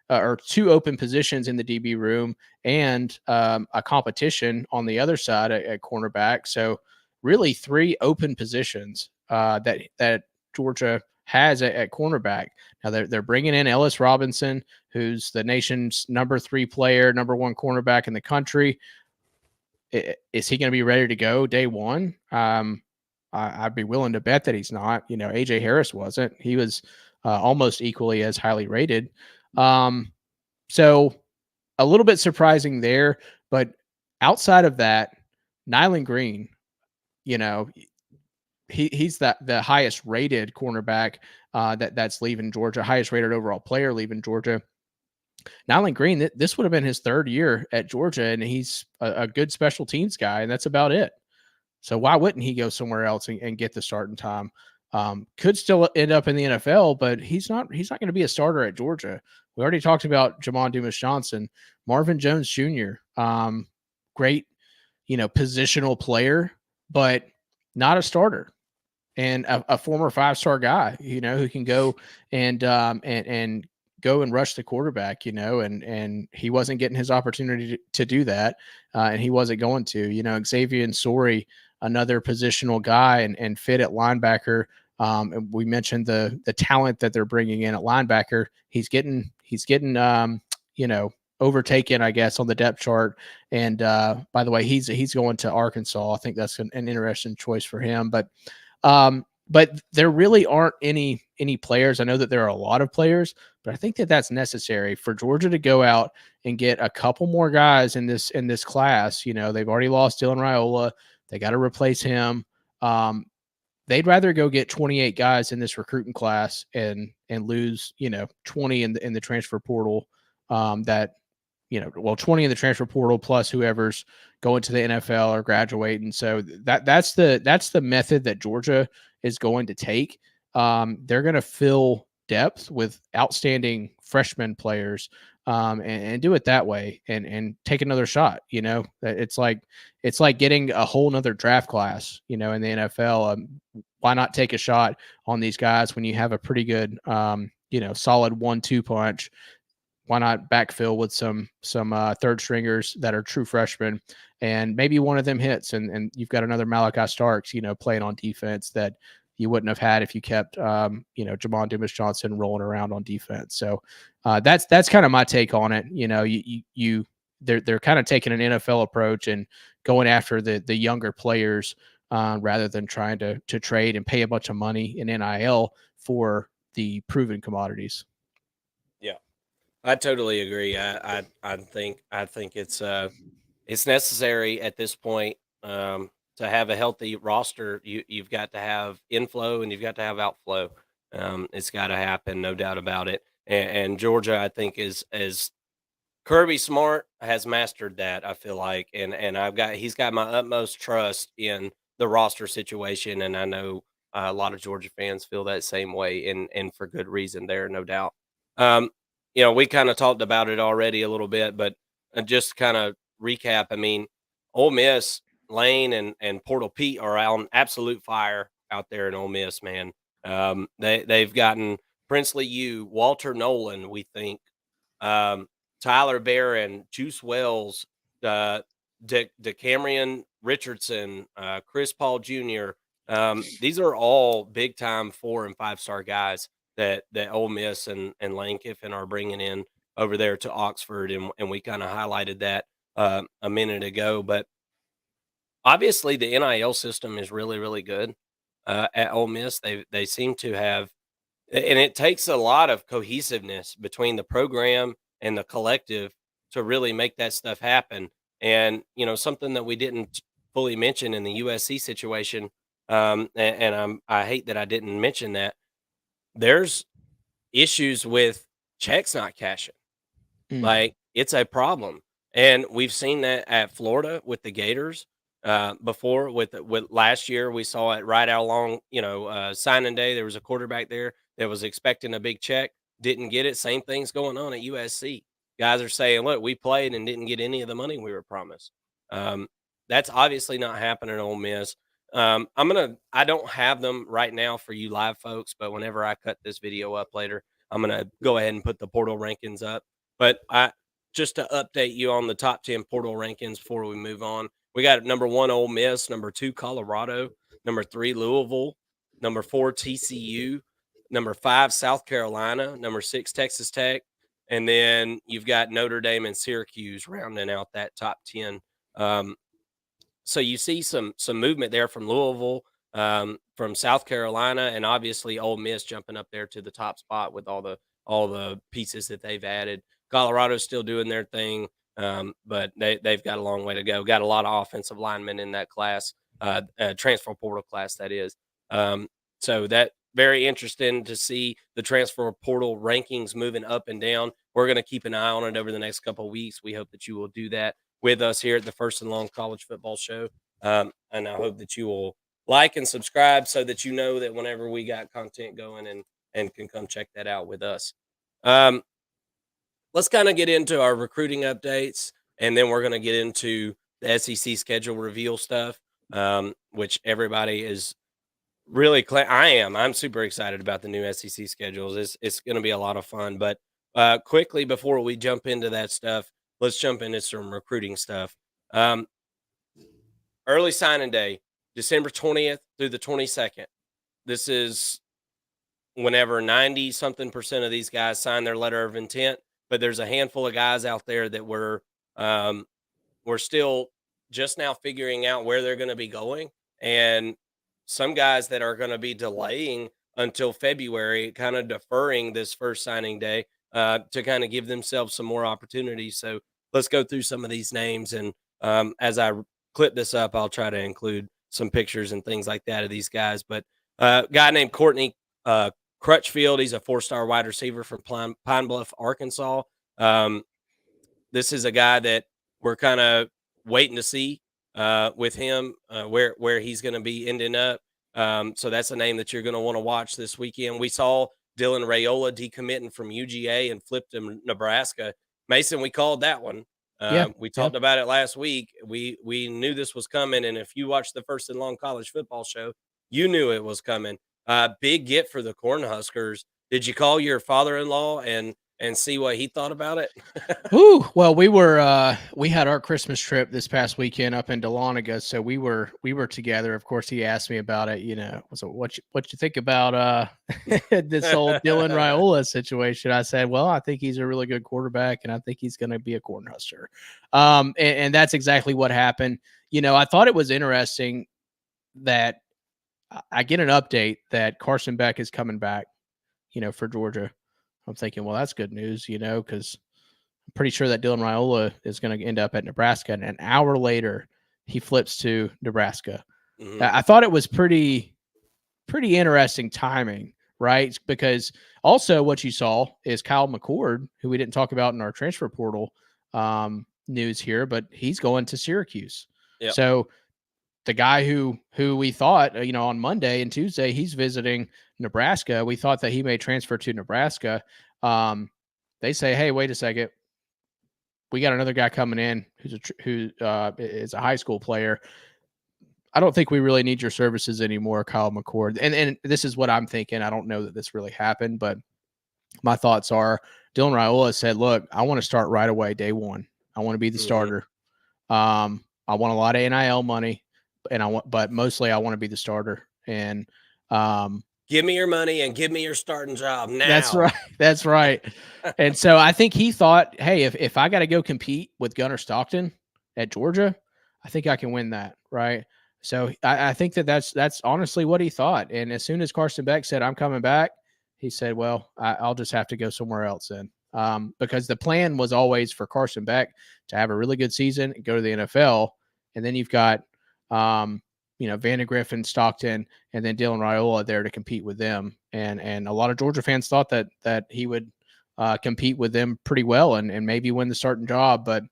or two open positions in the DB room and a competition on the other side at cornerback. So really three open positions that Georgia has at cornerback. Now they're bringing in Ellis Robinson, who's the nation's number 3 player, number 1 cornerback in the country. Is he going to be ready to go day one? I'd be willing to bet that he's not. AJ Harris wasn't. He was almost equally as highly rated. So a little bit surprising there, but outside of that, Nyland Green, he's the highest rated cornerback that's leaving Georgia, highest rated overall player leaving Georgia. Nyland Green, this would have been his 3rd year at Georgia, and he's a good special teams guy, and that's about it. So why wouldn't he go somewhere else and get the starting time? Could still end up in the NFL, but he's not going to be a starter at Georgia. We already talked about Jamon Dumas Johnson, Marvin Jones Jr. Great, positional player, but not a starter, and a former 5-star guy, who can go and go and rush the quarterback, and he wasn't getting his opportunity to do that, and he wasn't going to. Xavier Sori, another positional guy and fit at linebacker. And we mentioned the talent that they're bringing in at linebacker. He's getting overtaken, I guess, on the depth chart. And by the way, he's going to Arkansas. I think that's an interesting choice for him. But there really aren't any any players. I know that there are a lot of players, but I think that that's necessary for Georgia to go out and get a couple more guys in this class. You know, they've already lost Dylan Raiola. They got to replace him. They'd rather go get 28 guys in this recruiting class and lose, 20 in the transfer portal. That 20 in the transfer portal plus whoever's going to the NFL or graduating. So that's the method that Georgia is going to take. They're going to fill depth with outstanding freshman players, and do it that way and take another shot. It's like getting a whole nother draft class, in the NFL. Why not take a shot on these guys when you have a pretty good, solid 1-2 punch? Why not backfill with some third stringers that are true freshmen, and maybe one of them hits, and you've got another Malachi Starks, playing on defense that you wouldn't have had if you kept, Jamon Dumas Johnson rolling around on defense. So that's kind of my take on it. They're kind of taking an NFL approach and going after the younger players, rather than trying to trade and pay a bunch of money in NIL for the proven commodities. Yeah, I totally agree. I think it's necessary at this point, to have a healthy roster. You've got to have inflow and you've got to have outflow. It's got to happen, no doubt about it. And Georgia, I think, is Kirby Smart has mastered that. I feel like, and he's got my utmost trust in the roster situation, and I know a lot of Georgia fans feel that same way, and for good reason. There, no doubt. Um, we kind of talked about it already a little bit, but just kind of recap. I mean, Ole Miss, Lane and Portal Pete are on absolute fire out there in Ole Miss, man. They've gotten Princely U, Walter Nolan, we think. Um, Tyler Barron, Juice Wells, DeCamerion Richardson, Chris Paul Jr. These are all big time 4 and 5 star guys that Ole Miss and Lane Kiffin are bringing in over there to Oxford, and we kind of highlighted that a minute ago. But obviously, the NIL system is really really good at Ole Miss. They seem to have, and it takes a lot of cohesiveness between the program and the collective to really make that stuff happen. And, something that we didn't fully mention in the USC situation, and I hate that I didn't mention that, there's issues with checks not cashing. Mm. Like, it's a problem, and we've seen that at Florida with the Gators, before. With last year, we saw it right out along, signing day. There was a quarterback there that was expecting a big check, didn't get it. Same thing's going on at USC. Guys are saying, "Look, we played and didn't get any of the money we were promised." Um, that's obviously not happening at Ole Miss. I don't have them right now for you live folks, but whenever I cut this video up later, I'm gonna go ahead and put the portal rankings up. But just to update you on the top 10 portal rankings before we move on, we got number 1 Ole Miss, number 2 Colorado, number 3 Louisville, number 4 TCU, number 5 South Carolina, number 6 Texas Tech, and then you've got Notre Dame and Syracuse rounding out that top 10. Um, so you see some movement there from Louisville, from South Carolina, and obviously Ole Miss jumping up there to the top spot with all the pieces that they've added. Colorado's still doing their thing, but they've got a long way to go. Got a lot of offensive linemen in that class, transfer portal class, that is. So that very interesting to see the transfer portal rankings moving up and down. We're going to keep an eye on it over the next couple of weeks. We hope that you will do that with us here at the First and Long College Football Show. And I hope that you will like and subscribe so that you know that whenever we got content going and can come check that out with us. Let's kind of get into our recruiting updates, and then we're going to get into the SEC schedule reveal stuff, which everybody is really I'm super excited about the new SEC schedules. It's going to be a lot of fun. But quickly before we jump into that stuff, let's jump into some recruiting stuff. Early signing day, December 20th through the 22nd. This is whenever 90 something percent of these guys sign their letter of intent, but there's a handful of guys out there that we're still just now figuring out where they're going to be going, and some guys that are going to be delaying until February, kind of deferring this first signing day to kind of give themselves some more opportunities. So let's go through some of these names. And as I clip this up, I'll try to include some pictures and things like that of these guys. But guy named Courtney Crutchfield, he's a 4-star wide receiver from Pine Bluff, Arkansas. Um, this is a guy that we're kind of waiting to see with him where he's going to be ending up. So that's a name that you're going to want to watch this weekend. We saw Dylan Raiola decommitting from UGA and flipped him Nebraska. Mason, we called that one. Yeah. We talked about it last week. We knew this was coming, and if you watched the First and Long college football show, you knew it was coming. Big get for the Cornhuskers. Did you call your father-in-law and see what he thought about it? Ooh, well, we had our Christmas trip this past weekend up in Dahlonega, so we were together. Of course, he asked me about it. So what you think about this whole Dylan Raiola situation? I said, well, I think he's a really good quarterback, and I think he's going to be a Cornhusker. And that's exactly what happened. I thought it was interesting that I get an update that Carson Beck is coming back, for Georgia. I'm thinking, well, that's good news, because I'm pretty sure that Dylan Raiola is going to end up at Nebraska. And an hour later, he flips to Nebraska. Mm-hmm. I thought it was pretty interesting timing, right? Because also what you saw is Kyle McCord, who we didn't talk about in our transfer portal news here, but he's going to Syracuse. Yep. So the guy who we thought, on Monday and Tuesday, he's visiting Nebraska. We thought that he may transfer to Nebraska. They say, hey, wait a second. We got another guy coming in who is a high school player. I don't think we really need your services anymore, Kyle McCord. And this is what I'm thinking. I don't know that this really happened, but my thoughts are Dylan Raiola said, look, I want to start right away, day one. I want to be the starter. I want a lot of NIL money. But mostly I want to be the starter. And give me your money and give me your starting job now. That's right. That's right. And so I think he thought, hey, if I got to go compete with Gunnar Stockton at Georgia, I think I can win that. Right. So I think that's honestly what he thought. And as soon as Carson Beck said, I'm coming back, he said, well, I'll just have to go somewhere else then. Because the plan was always for Carson Beck to have a really good season and go to the NFL. And then you've got, Vandegrift and Stockton, and then Dylan Raiola there to compete with them. And a lot of Georgia fans thought that he would compete with them pretty well and maybe win the starting job. But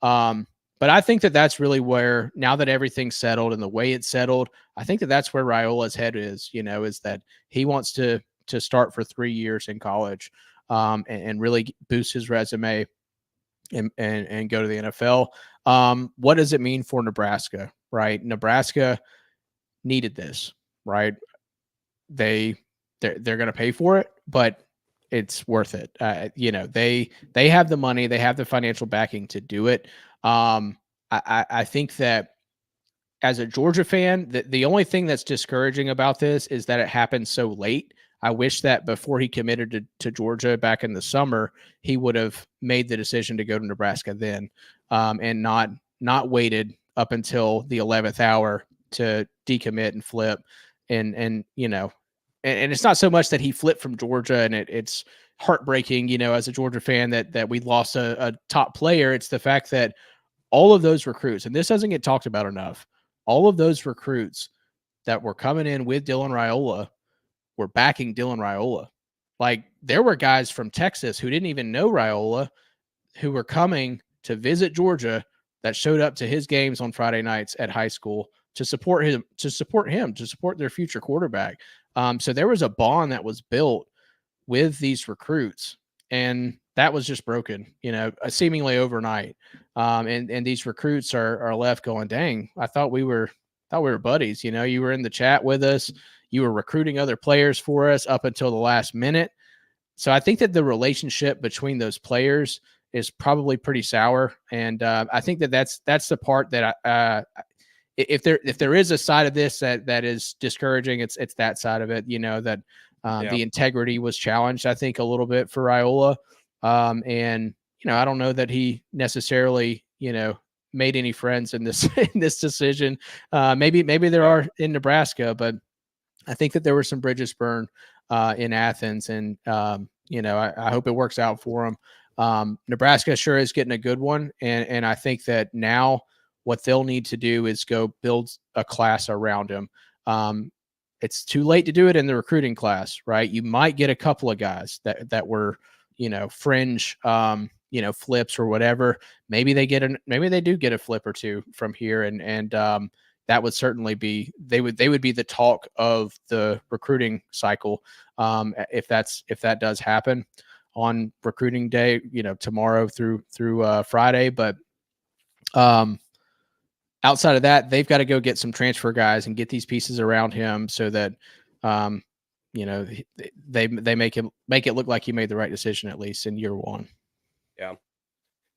I think that that's really where, now that everything's settled and the way it's settled, I think that that's where Raiola's head is, is that he wants to start for 3 years in college and really boost his resume and go to the NFL. What does it mean for Nebraska? Right. Nebraska needed this, right? They're going to pay for it, but it's worth it. They have the money, they have the financial backing to do it. I think that as a Georgia fan, the only thing that's discouraging about this is that it happened so late. I wish that before he committed to Georgia back in the summer, he would have made the decision to go to Nebraska then, and not waited up until the 11th hour to decommit and flip. And it's not so much that he flipped from Georgia and it's heartbreaking, as a Georgia fan that we lost a top player. It's the fact that all of those recruits, and this doesn't get talked about enough, all of those recruits that were coming in with Dylan Raiola were backing Dylan Raiola. Like, there were guys from Texas who didn't even know Raiola who were coming to visit Georgia that showed up to his games on Friday nights at high school to support their future quarterback. So there was a bond that was built with these recruits, and that was just broken, seemingly overnight. And these recruits are left going, dang, I thought we were buddies. You were in the chat with us. You were recruiting other players for us up until the last minute. So I think that the relationship between those players is probably pretty sour. And I think that's the part that if there is a side of this that is discouraging, it's that side of it, that the integrity was challenged, I think, a little bit for Raiola. And, I don't know that he necessarily, made any friends in this, in this decision. Maybe there are in Nebraska, but I think that there were some bridges burned in Athens, and I hope it works out for them. Nebraska sure is getting a good one, and I think that now what they'll need to do is go build a class around him. It's too late to do it in the recruiting class, right? You might get a couple of guys that were fringe flips or whatever. Maybe they do get a flip or two from here, and that would certainly be they would be the talk of the recruiting cycle if that does happen on recruiting day, tomorrow through Friday. But outside of that, they've got to go get some transfer guys and get these pieces around him so that they make it look like he made the right decision, at least in year one. Yeah.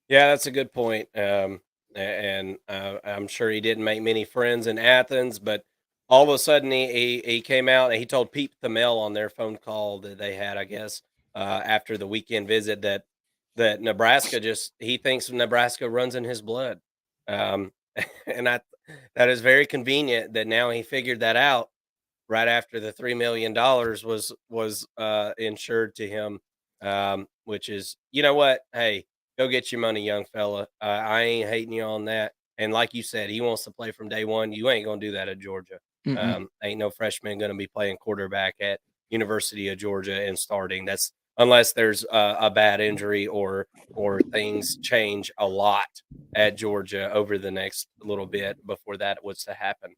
Yeah, that's a good point. And I'm sure he didn't make many friends in Athens, but all of a sudden he came out and he told Pete Thamel on their phone call that they had, I guess, after the weekend visit that Nebraska he thinks Nebraska runs in his blood. Um, and that is very convenient that now he figured that out right after the $3 million was insured to him, which is, you know what? Hey, go get your money, young fella. I ain't hating you on that. And like you said, he wants to play from day one. You ain't gonna do that at Georgia. Ain't no freshman gonna be playing quarterback at University of Georgia and starting. That's unless there's a bad injury or things change a lot at Georgia over the next little bit before that was to happen.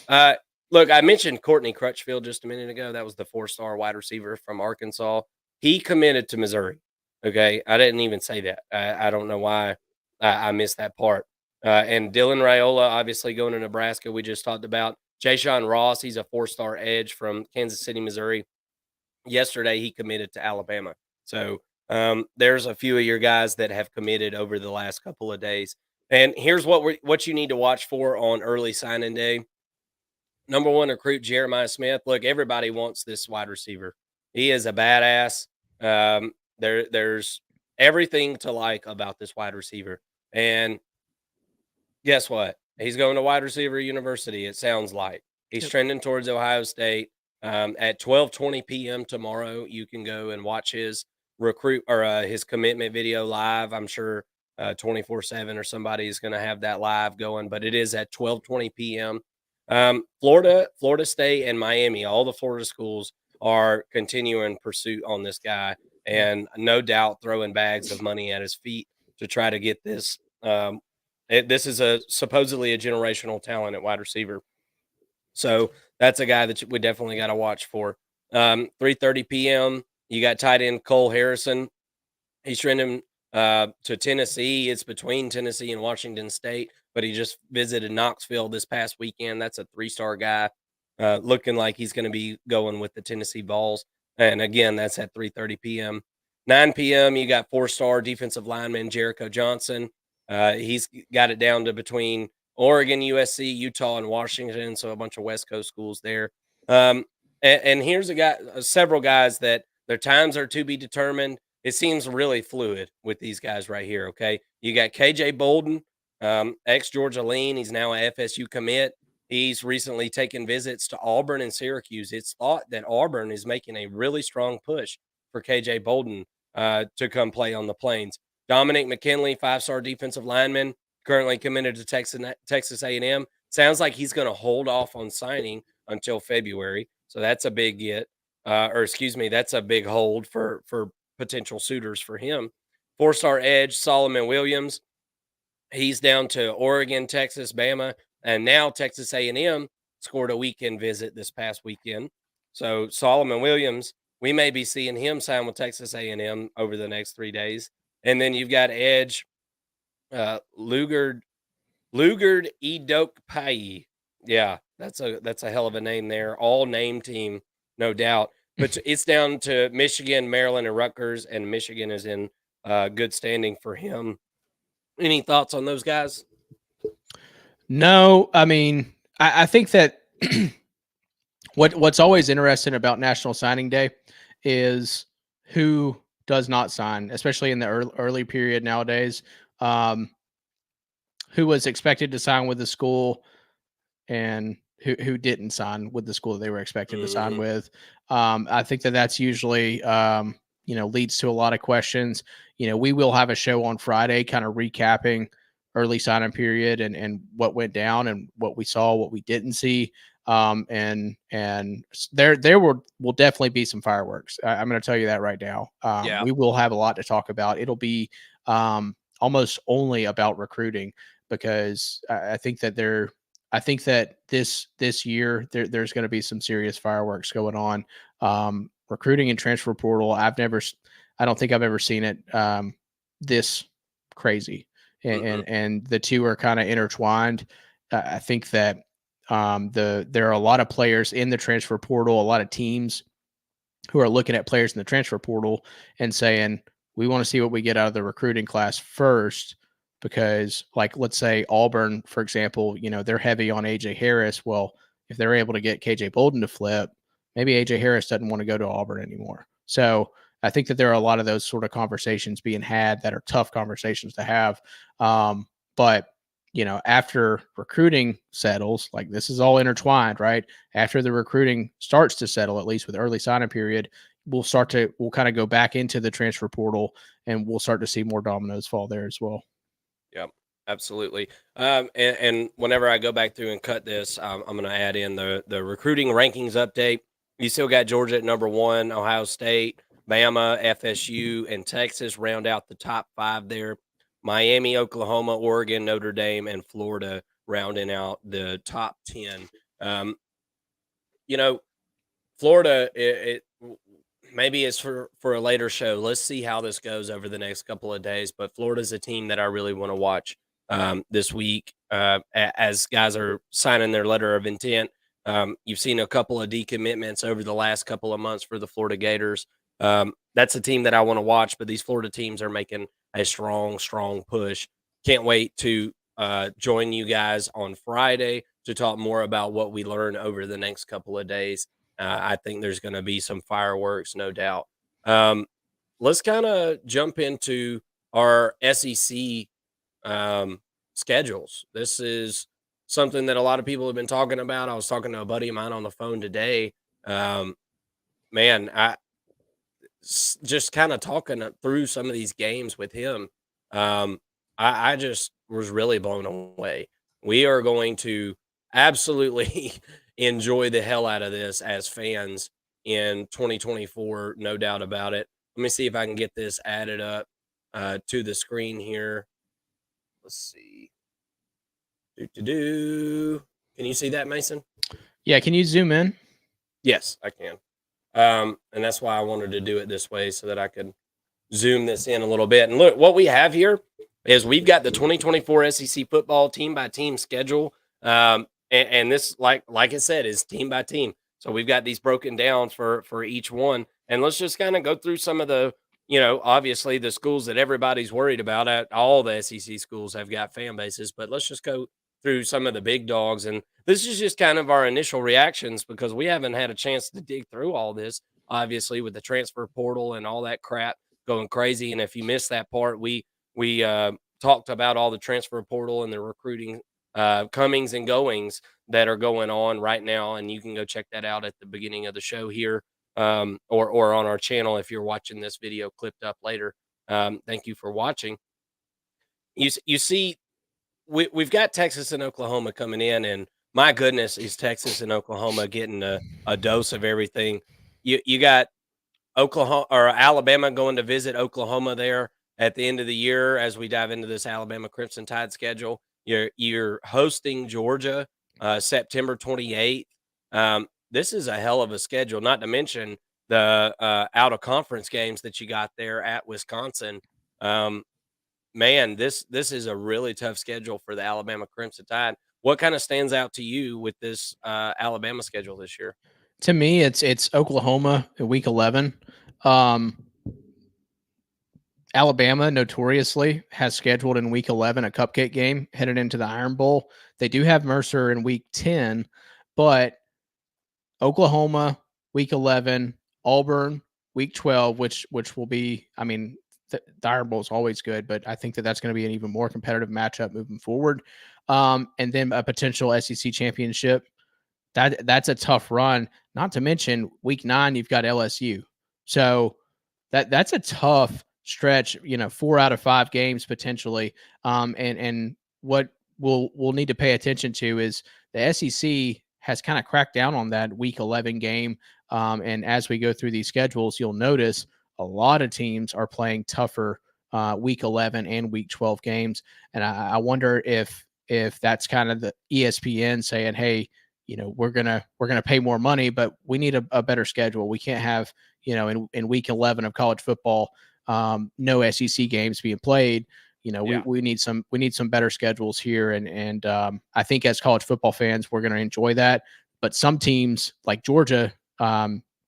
Uh, Look, I mentioned Courtney Crutchfield just a minute ago. That was the 4-star wide receiver from Arkansas. He committed to Missouri. Okay, I didn't even say that. I don't know why I missed that part. And Dylan Raiola, obviously going to Nebraska. We just talked about Ja'Shawn Ross. He's a 4-star edge from Kansas City, Missouri. Yesterday, he committed to Alabama. So there's a few of your guys that have committed over the last couple of days. And here's what you need to watch for on early signing day. Number one recruit, Jeremiah Smith. Look, everybody wants this wide receiver. He is a badass. There's everything to like about this wide receiver. And guess what? He's going to wide receiver university, it sounds like. He's trending towards Ohio State. At 12:20 p.m. tomorrow, you can go and watch his recruit or his commitment video live. I'm sure 24/7 or somebody is going to have that live going, but it is at 12:20 p.m. Florida State and Miami, all the Florida schools are continuing pursuit on this guy, and no doubt throwing bags of money at his feet to try to get this. This is supposedly a generational talent at wide receiver, so that's a guy that we definitely got to watch for. 3:30 p.m. You got tight end Cole Harrison. He's trending to Tennessee. It's between Tennessee and Washington State, but he just visited Knoxville this past weekend. That's a 3-star guy, looking like he's going to be going with the Tennessee Vols. And again, that's at 3:30 p.m. 9 p.m. You got 4-star defensive lineman Jericho Johnson. He's got it down to between Oregon, USC, Utah, and Washington. So a bunch of West Coast schools there. And here's several guys that their times are to be determined. It seems really fluid with these guys right here. Okay. You got KJ Bolden, ex Georgia Lean. He's now a FSU commit. He's recently taken visits to Auburn and Syracuse. It's thought that Auburn is making a really strong push for KJ Bolden to come play on the Plains. Dominic McKinley, 5-star defensive lineman, currently committed to Texas A&M. Sounds like he's going to hold off on signing until February. So that's a big get. That's a big hold for potential suitors for him. 4-star edge Solomon Williams. He's down to Oregon, Texas, Bama, and now Texas A&M scored a weekend visit this past weekend. So Solomon Williams, we may be seeing him sign with Texas A&M over the next 3 days. And then you've got edge Lugard Edokpayi. Yeah, that's a hell of a name there. All name team, no doubt. But it's down to Michigan, Maryland, and Rutgers, and Michigan is in good standing for him. Any thoughts on those guys? No, I mean, I think that what's always interesting about National Signing Day is who does not sign, especially in the early period nowadays. Who was expected to sign with the school and who didn't sign with the school that they were expected to sign Mhm. with. I think that that's usually leads to a lot of questions. We will have a show on Friday, kind of recapping early signing period and what went down and what we saw, what we didn't see. And there will definitely be some fireworks. I'm going to tell you that right now. Yeah. We will have a lot to talk about. It'll be almost only about recruiting because I think that this year there's going to be some serious fireworks going on. Recruiting and transfer portal. I don't think I've ever seen it this crazy, Mm-mm. and the two are kind of intertwined. I think that there are a lot of players in the transfer portal, a lot of teams who are looking at players in the transfer portal and saying, we want to see what we get out of the recruiting class first. Because, like, let's say Auburn, for example, they're heavy on AJ Harris. Well, if they're able to get KJ Bolden to flip, maybe AJ Harris doesn't want to go to Auburn anymore. So I think that there are a lot of those sort of conversations being had that are tough conversations to have. But after recruiting settles, like this is all intertwined, right? After the recruiting starts to settle, at least with early signing period, we'll kind of go back into the transfer portal and we'll start to see more dominoes fall there as well. Yep, absolutely. And whenever I go back through and cut this, I'm going to add in the recruiting rankings update. You still got Georgia at number one, Ohio State, Bama, FSU, and Texas round out the top five there. Miami, Oklahoma, Oregon, Notre Dame, and Florida rounding out the top 10. Um, you know, Florida, maybe it's for a later show. Let's see how this goes over the next couple of days. But Florida's a team that I really want to watch this week as guys are signing their letter of intent. You've seen a couple of decommitments over the last couple of months for the Florida Gators. That's a team that I want to watch, but these Florida teams are making a strong push. Can't wait to join you guys on Friday to talk more about what we learn over the next couple of days. I think there's going to be some fireworks, no doubt. Um, let's kind of jump into our SEC schedules. This is something that a lot of people have been talking about. I was talking to a buddy of mine on the phone today. Um, man, just kind of talking through some of these games with him. Um, I just was really blown away. We are going to absolutely enjoy the hell out of this as fans in 2024, no doubt about it. Let me see if I can get this added up to the screen here. Let's see. Do. Can you see that, Mason? Yeah, can you zoom in? Yes, I can. And that's why I wanted to do it this way so that I could zoom this in a little bit. And look, what we have here is we've got the 2024 SEC football team by team schedule. And this, like I said, is team by team. So we've got these broken down for each one. And let's just kind of go through some of the, obviously the schools that everybody's worried about. All the SEC schools have got fan bases, but let's just go through some of the big dogs. And this is just kind of our initial reactions because we haven't had a chance to dig through all this, obviously, with the transfer portal and all that crap going crazy. And if you missed that part, we talked about all the transfer portal and the recruiting comings and goings that are going on right now, and you can go check that out at the beginning of the show here, or on our channel if you're watching this video clipped up later. Thank you for watching. You see, we've got Texas and Oklahoma coming in, and my goodness, is Texas and Oklahoma getting a dose of everything. You got Oklahoma or Alabama going to visit Oklahoma there at the end of the year as we dive into this Alabama Crimson Tide schedule. You're hosting Georgia September 28th. This is a hell of a schedule, not to mention the out of conference games that you got there at Wisconsin. Um, Man, this is a really tough schedule for the Alabama Crimson Tide. What kind of stands out to you with this Alabama schedule this year? To me, it's Oklahoma in week 11. Um, Alabama notoriously has scheduled in week 11 a cupcake game headed into the Iron Bowl. They do have Mercer in week 10, but Oklahoma week 11, Auburn week 12, which will be, I mean, the Iron Bowl is always good, but I think that that's going to be an even more competitive matchup moving forward. And then a potential SEC championship that's a tough run. Not to mention week 9, you've got LSU. So that's a tough stretch. 4 out of 5 games potentially. And what we'll need to pay attention to is the SEC has kind of cracked down on that week 11 game. And as we go through these schedules, you'll notice a lot of teams are playing tougher week 11 and week 12 games. And I wonder if that's kind of the ESPN saying, hey, we're gonna pay more money, but we need a better schedule. We can't have in week 11 of college football, no SEC games being played. Yeah. We need some better schedules here, and I think as college football fans, we're going to enjoy that. But some teams like Georgia,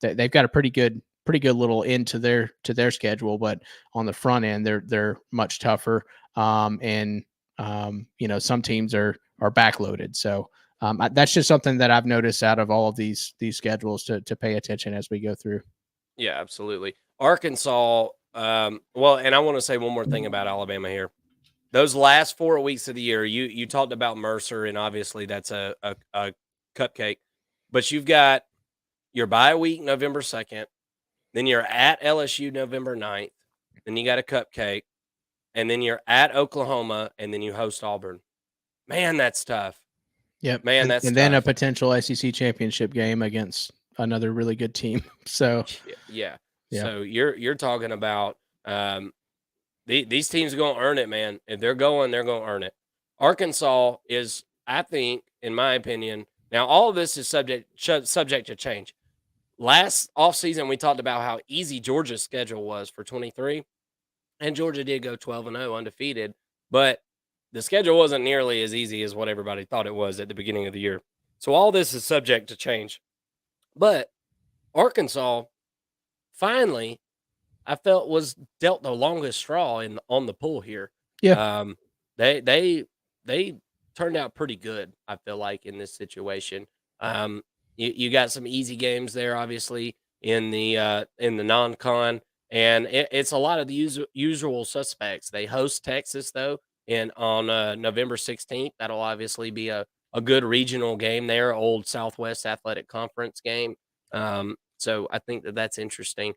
they've got a pretty good little end to their schedule, but on the front end, they're much tougher. And some teams are backloaded. So that's just something that I've noticed out of all of these schedules to pay attention as we go through. Yeah, absolutely. Arkansas, well, and I want to say one more thing about Alabama here. Those last 4 weeks of the year, you talked about Mercer, and obviously that's a cupcake. But you've got your bye week November 2nd, then you're at LSU November 9th, then you got a cupcake, and then you're at Oklahoma, and then you host Auburn. Man, that's tough. Yep. Man, that's and then a tough. potential SEC championship game against another really good team. So Yeah. Yeah. So you're talking about these teams are going to earn it, man. If they're going to earn it. Arkansas is, I think, in my opinion, now all of this is subject to change. Last offseason, we talked about how easy Georgia's schedule was for 23, and Georgia did go 12-0 undefeated, but the schedule wasn't nearly as easy as what everybody thought it was at the beginning of the year. So all this is subject to change. But Arkansas finally, I felt, was dealt the longest straw on the pool here. Yeah. They turned out pretty good, I feel like, in this situation. You got some easy games there, obviously, in the non-con, and it's a lot of the usual suspects. They host Texas though, on November 16th. That'll obviously be a good regional game there, old Southwest Athletic Conference game. So I think that's interesting.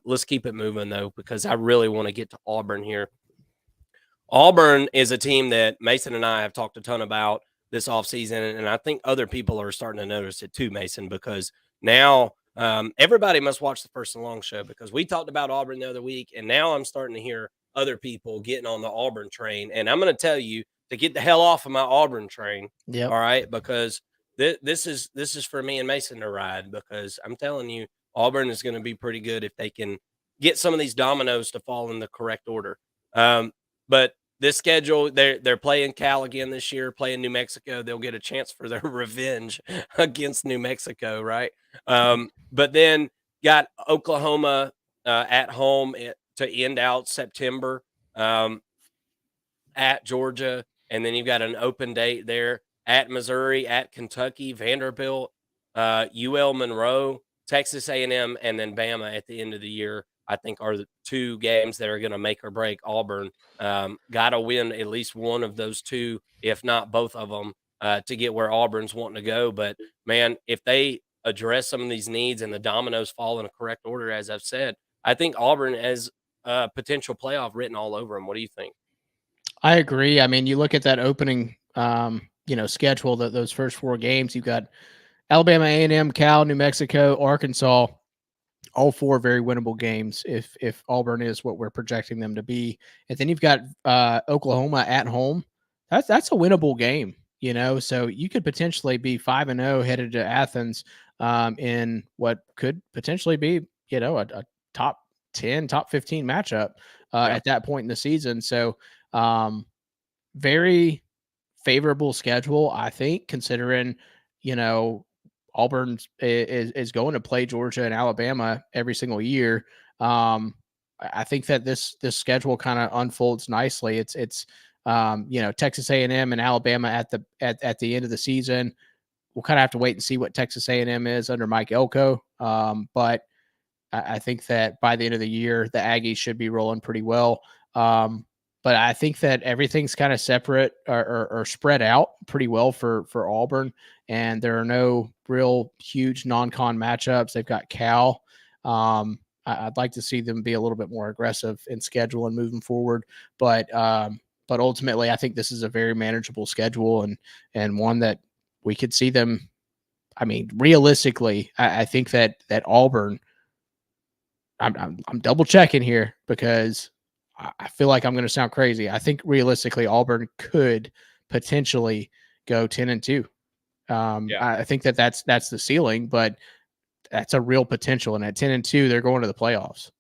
Let's keep it moving though, because I really want to get to Auburn here. Auburn is a team that Mason and I have talked a ton about this offseason, and I think other people are starting to notice it too, Mason, because now everybody must watch the 1st&LONG show, because we talked about Auburn the other week, and now I'm starting to hear other people getting on the Auburn train. And I'm going to tell you to get the hell off of my Auburn train. Yep. All right, because this is for me and Mason to ride, because I'm telling you, Auburn is going to be pretty good if they can get some of these dominoes to fall in the correct order. But this schedule, they're playing Cal again this year, playing New Mexico. They'll get a chance for their revenge against New Mexico, right? But then got Oklahoma at home to end out September, at Georgia, and then you've got an open date there at Missouri, at Kentucky, Vanderbilt, UL Monroe, Texas A&M, and then Bama at the end of the year. I think are the 2 games that are going to make or break Auburn. Got to win at least one of those 2, if not both of them, to get where Auburn's wanting to go. But man, if they address some of these needs and the dominoes fall in a correct order, as I've said, I think Auburn has a potential playoff written all over them. What do you think? I agree. I mean, you look at that opening, schedule, that those first 4 games, you've got Alabama, A&M, Cal, New Mexico, Arkansas, all 4 very winnable games if Auburn is what we're projecting them to be. And then you've got Oklahoma at home. That's a winnable game, so you could potentially be 5-0 headed to Athens in what could potentially be, a top 10, top 15 matchup at that point in the season. So very favorable schedule, I think, considering, Auburn is going to play Georgia and Alabama every single year. I think that this schedule kind of unfolds nicely. It's Texas A&M and Alabama at the end of the season. We'll kind of have to wait and see what Texas A&M is under Mike Elko. But I think that by the end of the year, the Aggies should be rolling pretty well. But I think that everything's kind of separate or spread out pretty well for Auburn, and there are no real huge non-con matchups. They've got Cal. I'd like to see them be a little bit more aggressive in schedule and moving forward, but ultimately, I think this is a very manageable schedule and one that we could see them. I mean, realistically, I think that Auburn. I'm double checking here because I feel like I'm going to sound crazy. I think realistically, Auburn could potentially go 10-2. Yeah. I think that's the ceiling, but that's a real potential. And at 10-2, they're going to the playoffs.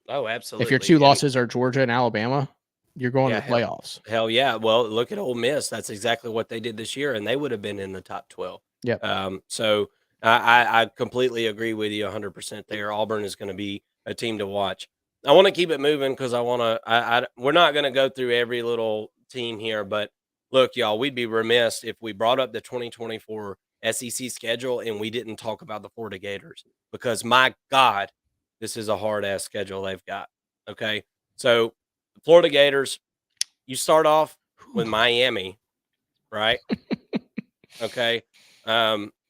Oh, If your two absolutely. And losses are Georgia and Alabama, you're going to yeah, the playoffs. hell yeah. Well, look at Ole Miss. That's exactly what they did this year, and they would have been in the top 12. Yep. So I completely agree with you 100% there. Auburn is going to be a team to watch. I want to keep it moving because I want to. We're not going to go through every little team here, but look, y'all, we'd be remiss if we brought up the 2024 SEC schedule and we didn't talk about the Florida Gators because my God, this is a hard ass schedule they've got. Okay, so the Florida Gators, you start off with Miami, right? Okay.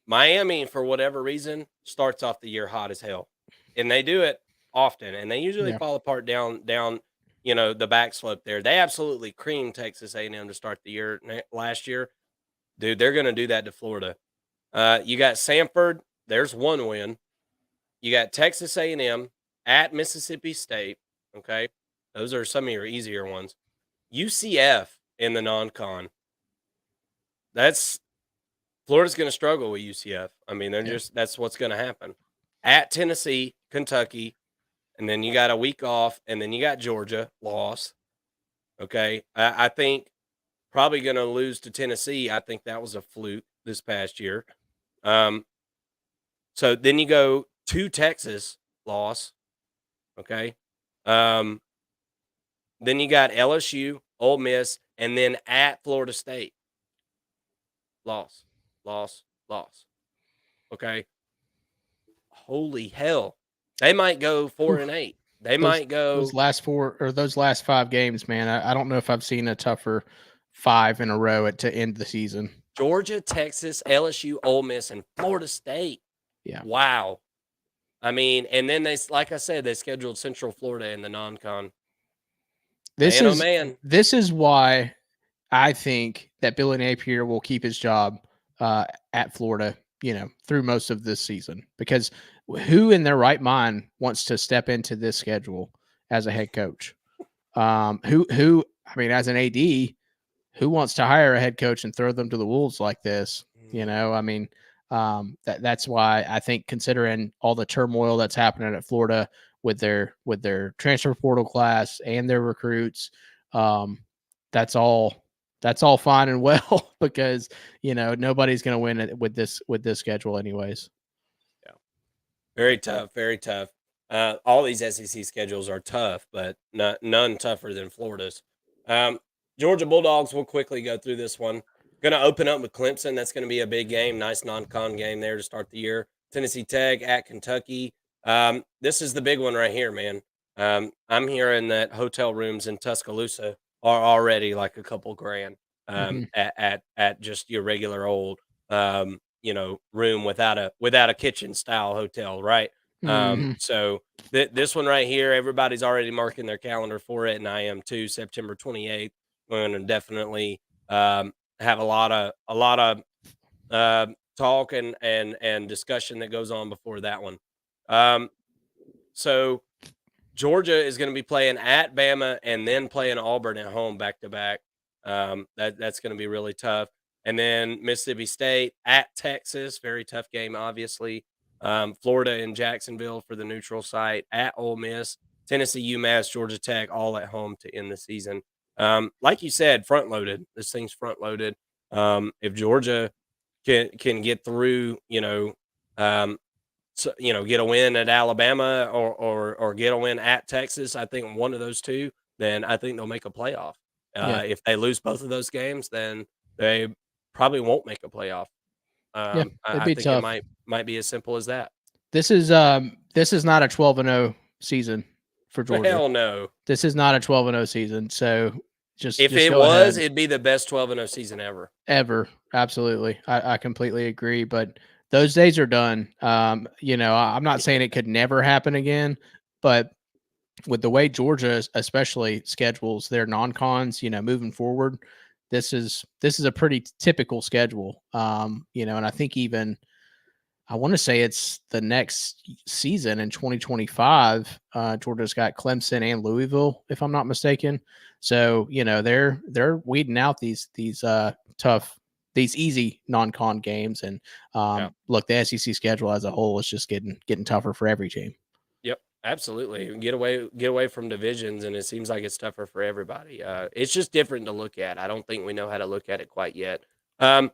Miami, for whatever reason, starts off the year hot as hell. And they do it often. And they usually Yeah. fall apart down, the back slope there. They absolutely creamed Texas A&M to start the year last year. Dude, they're going to do that to Florida. You got Samford. There's one win. You got Texas A&M at Mississippi State. Okay. Those are some of your easier ones. UCF in the non-con. That's Florida's going to struggle with UCF. I mean, that's what's going to happen. At Tennessee, Kentucky, and then you got a week off, and then you got Georgia, loss. Okay. I think probably going to lose to Tennessee. I think that was a fluke this past year. So then you go to Texas, loss. Okay. Then you got LSU, Ole Miss, and then at Florida State, loss. Okay. Holy hell. They might go 4-8. They might go those last four or those last 5 games, man. I don't know if I've seen a tougher 5 in a row to end the season. Georgia, Texas, LSU, Ole Miss, and Florida State. Yeah. Wow. I mean, and then like I said, they scheduled Central Florida in the non-con. This is why I think that Billy Napier will keep his job at Florida, through most of this season, because who in their right mind wants to step into this schedule as a head coach? Who, I mean, as an AD, who wants to hire a head coach and throw them to the wolves like this? I mean, that's why I think, considering all the turmoil that's happening at Florida with their transfer portal class and their recruits, that's all fine and well because nobody's going to win it with this schedule anyways. Yeah, very tough, very tough. All these SEC schedules are tough, but none tougher than Florida's. Georgia Bulldogs, will quickly go through this one. Going to open up with Clemson. That's going to be a big game. Nice non-con game there to start the year. Tennessee Tech at Kentucky. This is the big one right here, man. I'm hearing that hotel rooms in Tuscaloosa are already like a couple grand at just your regular old room without a kitchen style hotel, right? So this one right here, everybody's already marking their calendar for it, and I am too. September 28th. We're going to definitely have a lot of talk and discussion that goes on before that one. So Georgia is going to be playing at Bama and then playing Auburn at home back to back. That's going to be really tough. And then Mississippi State at Texas, very tough game, obviously. Florida and Jacksonville for the neutral site, at Ole Miss, Tennessee, UMass, Georgia Tech, all at home to end the season. Like you said, front loaded. This thing's front loaded. If Georgia can get through, get a win at Alabama or get a win at Texas, I think one of those two, then I think they'll make a playoff. If they lose both of those games, then they probably won't make a playoff. It'd I be think tough. it might be as simple as that. This is not a 12-0 season for Georgia. Hell no. This is not a 12-0 season. So if just it go was, ahead. it'd be the best 12-0 season ever. Ever. Absolutely. I completely agree. But those days are done. I'm not saying it could never happen again, but with the way Georgia especially schedules their non-cons, moving forward, this is a pretty typical schedule. And I think even I want to say it's the next season in 2025. Georgia's got Clemson and Louisville, if I'm not mistaken. So they're weeding out these easy non-con games, and Yeah. look, the SEC schedule as a whole is just getting tougher for every team. Yep, absolutely. Get away from divisions, and it seems like it's tougher for everybody. It's just different to look at. I don't think we know how to look at it quite yet. Um,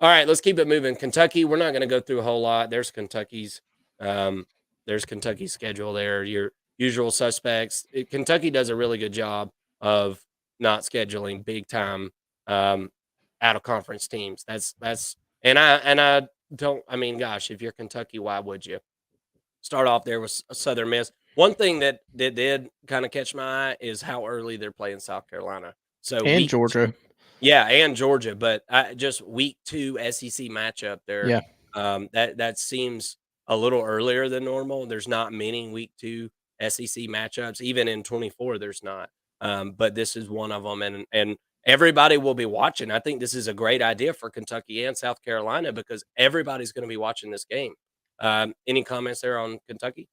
all right, let's keep it moving. Kentucky, we're not going to go through a whole lot. Um, there's Kentucky's schedule there. Your usual suspects. Kentucky does a really good job of not scheduling big time um, out of conference teams. And I don't. I mean, gosh, if you're Kentucky, why would you? Start off there with Southern Miss. One thing that did kind of catch my eye is how early they're playing South Carolina. So And Georgia. yeah, and Georgia, but just week 2 SEC matchup there. Yeah. That seems a little earlier than normal. There's not many week 2 SEC matchups, even in 24. There's not, but this is one of them, and everybody will be watching. I think this is a great idea for Kentucky and South Carolina because everybody's going to be watching this game. Any comments there on Kentucky?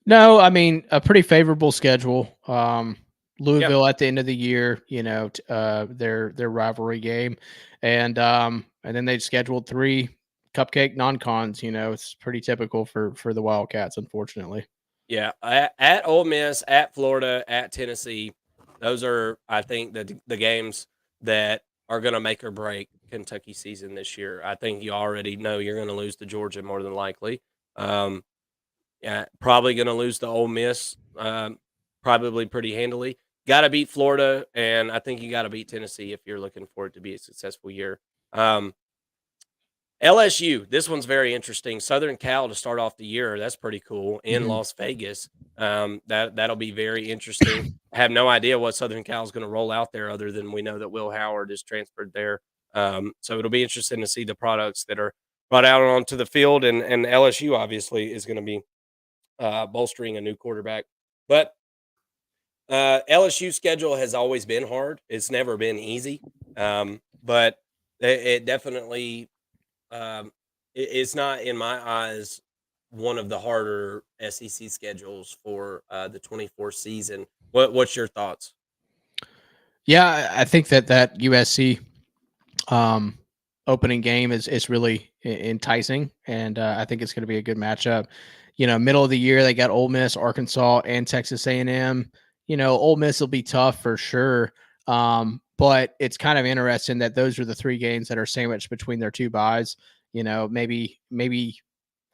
No, I mean a pretty favorable schedule. Yeah, Louisville at the end of the year, their rivalry game, and then they scheduled 3 cupcake non-cons. It's pretty typical for the Wildcats, unfortunately. yeah. At Ole Miss, at Florida, at Tennessee, those are, I think, the games that are going to make or break Kentucky season this year. I think you already know you're going to lose to Georgia more than likely. Um, yeah, probably going to lose to Ole Miss, probably pretty handily. Got to beat Florida, and I think you got to beat Tennessee if you're looking for it to be a successful year. Um, LSU, this one's very interesting. Southern Cal to start off the year. That's pretty cool in Mhm. Las Vegas. That'll be very interesting. I have no idea what Southern Cal is going to roll out there, other than we know that Will Howard is transferred there. So it'll be interesting to see the products that are brought out onto the field, and LSU obviously is going to be bolstering a new quarterback. But LSU schedule has always been hard. It's never been easy, but it definitely it's not, in my eyes, one of the harder SEC schedules for the 24 season. What's your thoughts? Yeah, I think that USC um, opening game is really enticing, and I think it's going to be a good matchup. Middle of the year they got Ole Miss, Arkansas, and Texas A&M. Ole Miss will be tough for sure, but it's kind of interesting that those are the 3 games that are sandwiched between their 2 buys. Maybe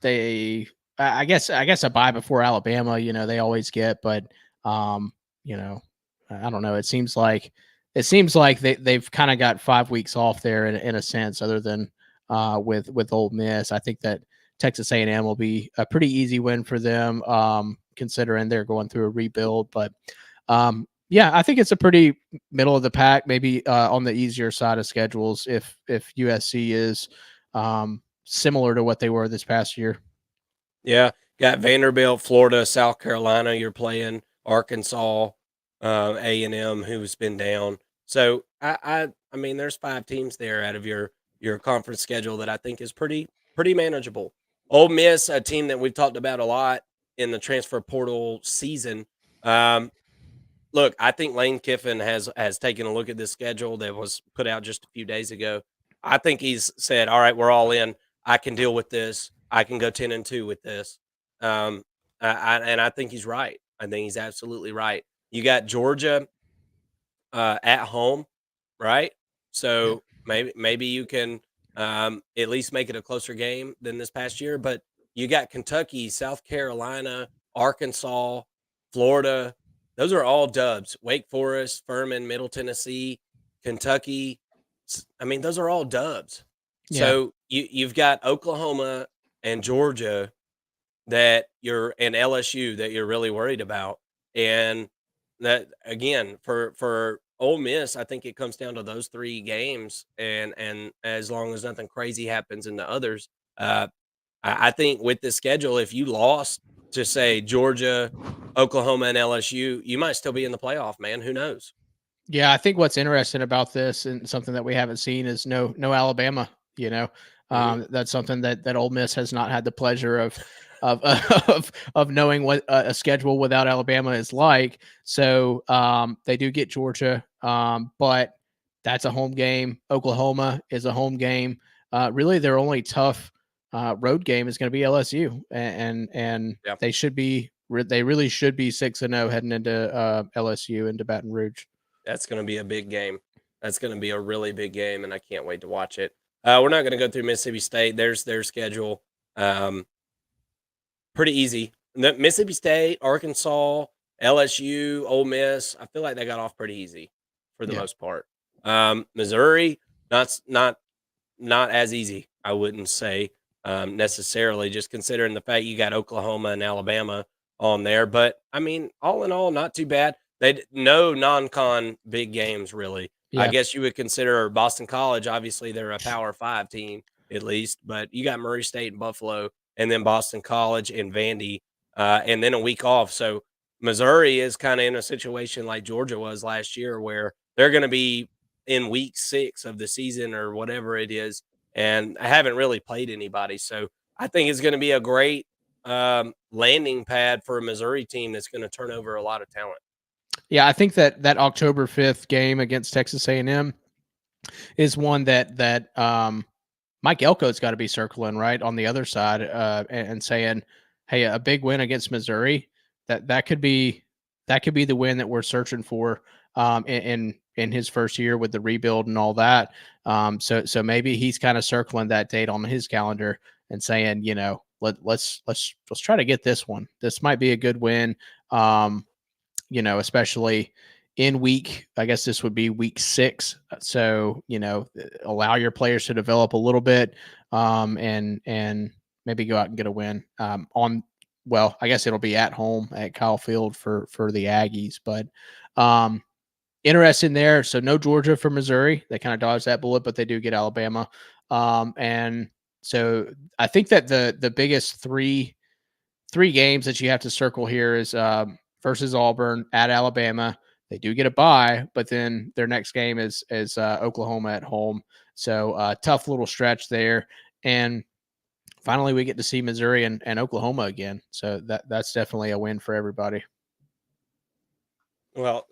they, I guess a bye before Alabama. They always get, but um, you know, I don't know. It seems like they've kind of got 5 weeks off there in a sense, other than with Ole Miss. I think that Texas A&M will be a pretty easy win for them, considering they're going through a rebuild. But yeah, I think it's a pretty middle of the pack, maybe on the easier side of schedules if USC is similar to what they were this past year. Yeah, got Vanderbilt, Florida, South Carolina. You're playing Arkansas, A&M, who's been down. So I mean, there's 5 teams there out of your conference schedule that I think is pretty manageable. Ole Miss, a team that we've talked about a lot in the transfer portal season. Um, Look, I think Lane Kiffin has taken a look at this schedule that was put out just a few days ago. I think he's said, "All right, we're all in. I can deal with this. I can go 10-2 with this." And I think he's right. I think he's absolutely right. You got Georgia at home, right? Yeah. So maybe you can at least make it a closer game than this past year. But you got Kentucky, South Carolina, Arkansas, Florida. Those are all dubs. Wake Forest, Furman, Middle Tennessee, Kentucky. I mean, those are all dubs. Yeah. So you've got Oklahoma and Georgia that you're and LSU that you're really worried about. And that again for Ole Miss, I think it comes down to those 3 games, and as long as nothing crazy happens in the others, Uh, I think with the schedule, if you lost to say Georgia, Oklahoma, and LSU, you might still be in the playoff, man. Who knows? Yeah, I think what's interesting about this and something that we haven't seen is no Alabama. You know, Mhm. that's something that Ole Miss has not had the pleasure of of knowing what a schedule without Alabama is like. So they do get Georgia, but that's a home game. Oklahoma is a home game. Really, their only tough road game is going to be LSU, and Yeah. they should be. They really should be 6-0 heading into LSU into Baton Rouge. That's gonna be a big game. That's gonna be a really big game, and I can't wait to watch it. We're not gonna go through Mississippi State. There's their schedule. Um, Pretty easy. Mississippi State, Arkansas, LSU, Ole Miss. I feel like they got off pretty easy for the Yeah. most part. Missouri, not as easy. I wouldn't say necessarily, just considering the fact you got Oklahoma and Alabama on there. But I mean, all in all, not too bad. No non-con big games really. I Yeah. guess you would consider Boston College. Obviously, they're a Power Five team at least, but you got Murray State and Buffalo, and then Boston College and Vandy, and then a week off. So Missouri is kind of in a situation like Georgia was last year, where they're going to be in week 6 of the season or whatever it is, and I haven't really played anybody. So I think it's going to be a great landing pad for a Missouri team that's going to turn over a lot of talent. Yeah, I think that October 5th game against Texas A&M is one that Mike Elko's got to be circling right on the other side and saying, "Hey, a big win against Missouri that could be the win that we're searching for in his first year with the rebuild and all that." So maybe he's kind of circling that date on his calendar and saying, let's try to get this one. This might be a good win. Especially in I guess this would be week 6. So, allow your players to develop a little bit, and maybe go out and get a win well, I guess it'll be at home at Kyle Field for the Aggies, but interesting there. So no Georgia for Missouri. They kind of dodged that bullet, but they do get Alabama. And so I think that the biggest three games that you have to circle here is versus Auburn at Alabama. They do get a bye, but then their next game is Oklahoma at home. So tough little stretch there. And finally, we get to see Missouri and Oklahoma again. So that's definitely a win for everybody. Well,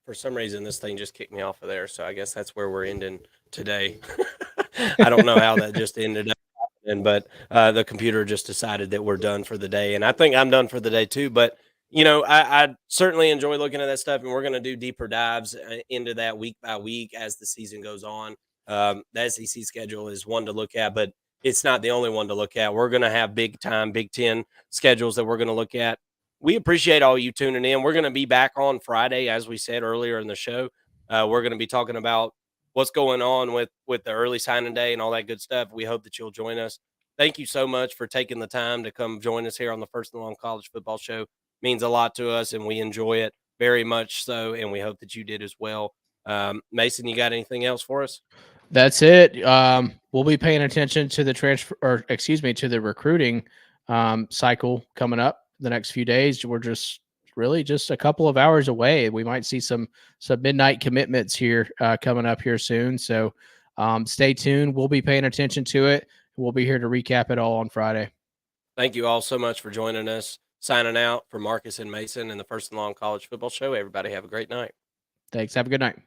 for some reason, this thing just kicked me off of there, so I guess that's where we're ending today. I don't know how that just ended up happening, but the computer just decided that we're done for the day, and I think I'm done for the day too. But I certainly enjoy looking at that stuff, and we're going to do deeper dives into that week by week as the season goes on. The SEC schedule is one to look at, but it's not the only one to look at. We're going to have big time Big Ten schedules that we're going to look at. We appreciate all you tuning in. We're going to be back on Friday, as we said earlier in the show. We're going to be talking about what's going on with the early signing day and all that good stuff. We hope that you'll join us. Thank you so much for taking the time to come join us here on the First and Long College Football Show. It means a lot to us, and we enjoy it very much so, and we hope that you did as well. Mason, you got anything else for us? That's it. We'll be paying attention to the to the recruiting cycle coming up the next few days. We're really just a couple of hours away. We might see some midnight commitments here coming up here soon. So stay tuned. We'll be paying attention to it. We'll be here to recap it all on Friday. Thank you all so much for joining us. Signing out for Marcus and Mason and the First and Long College Football Show. Everybody have a great night. Thanks. Have a good night.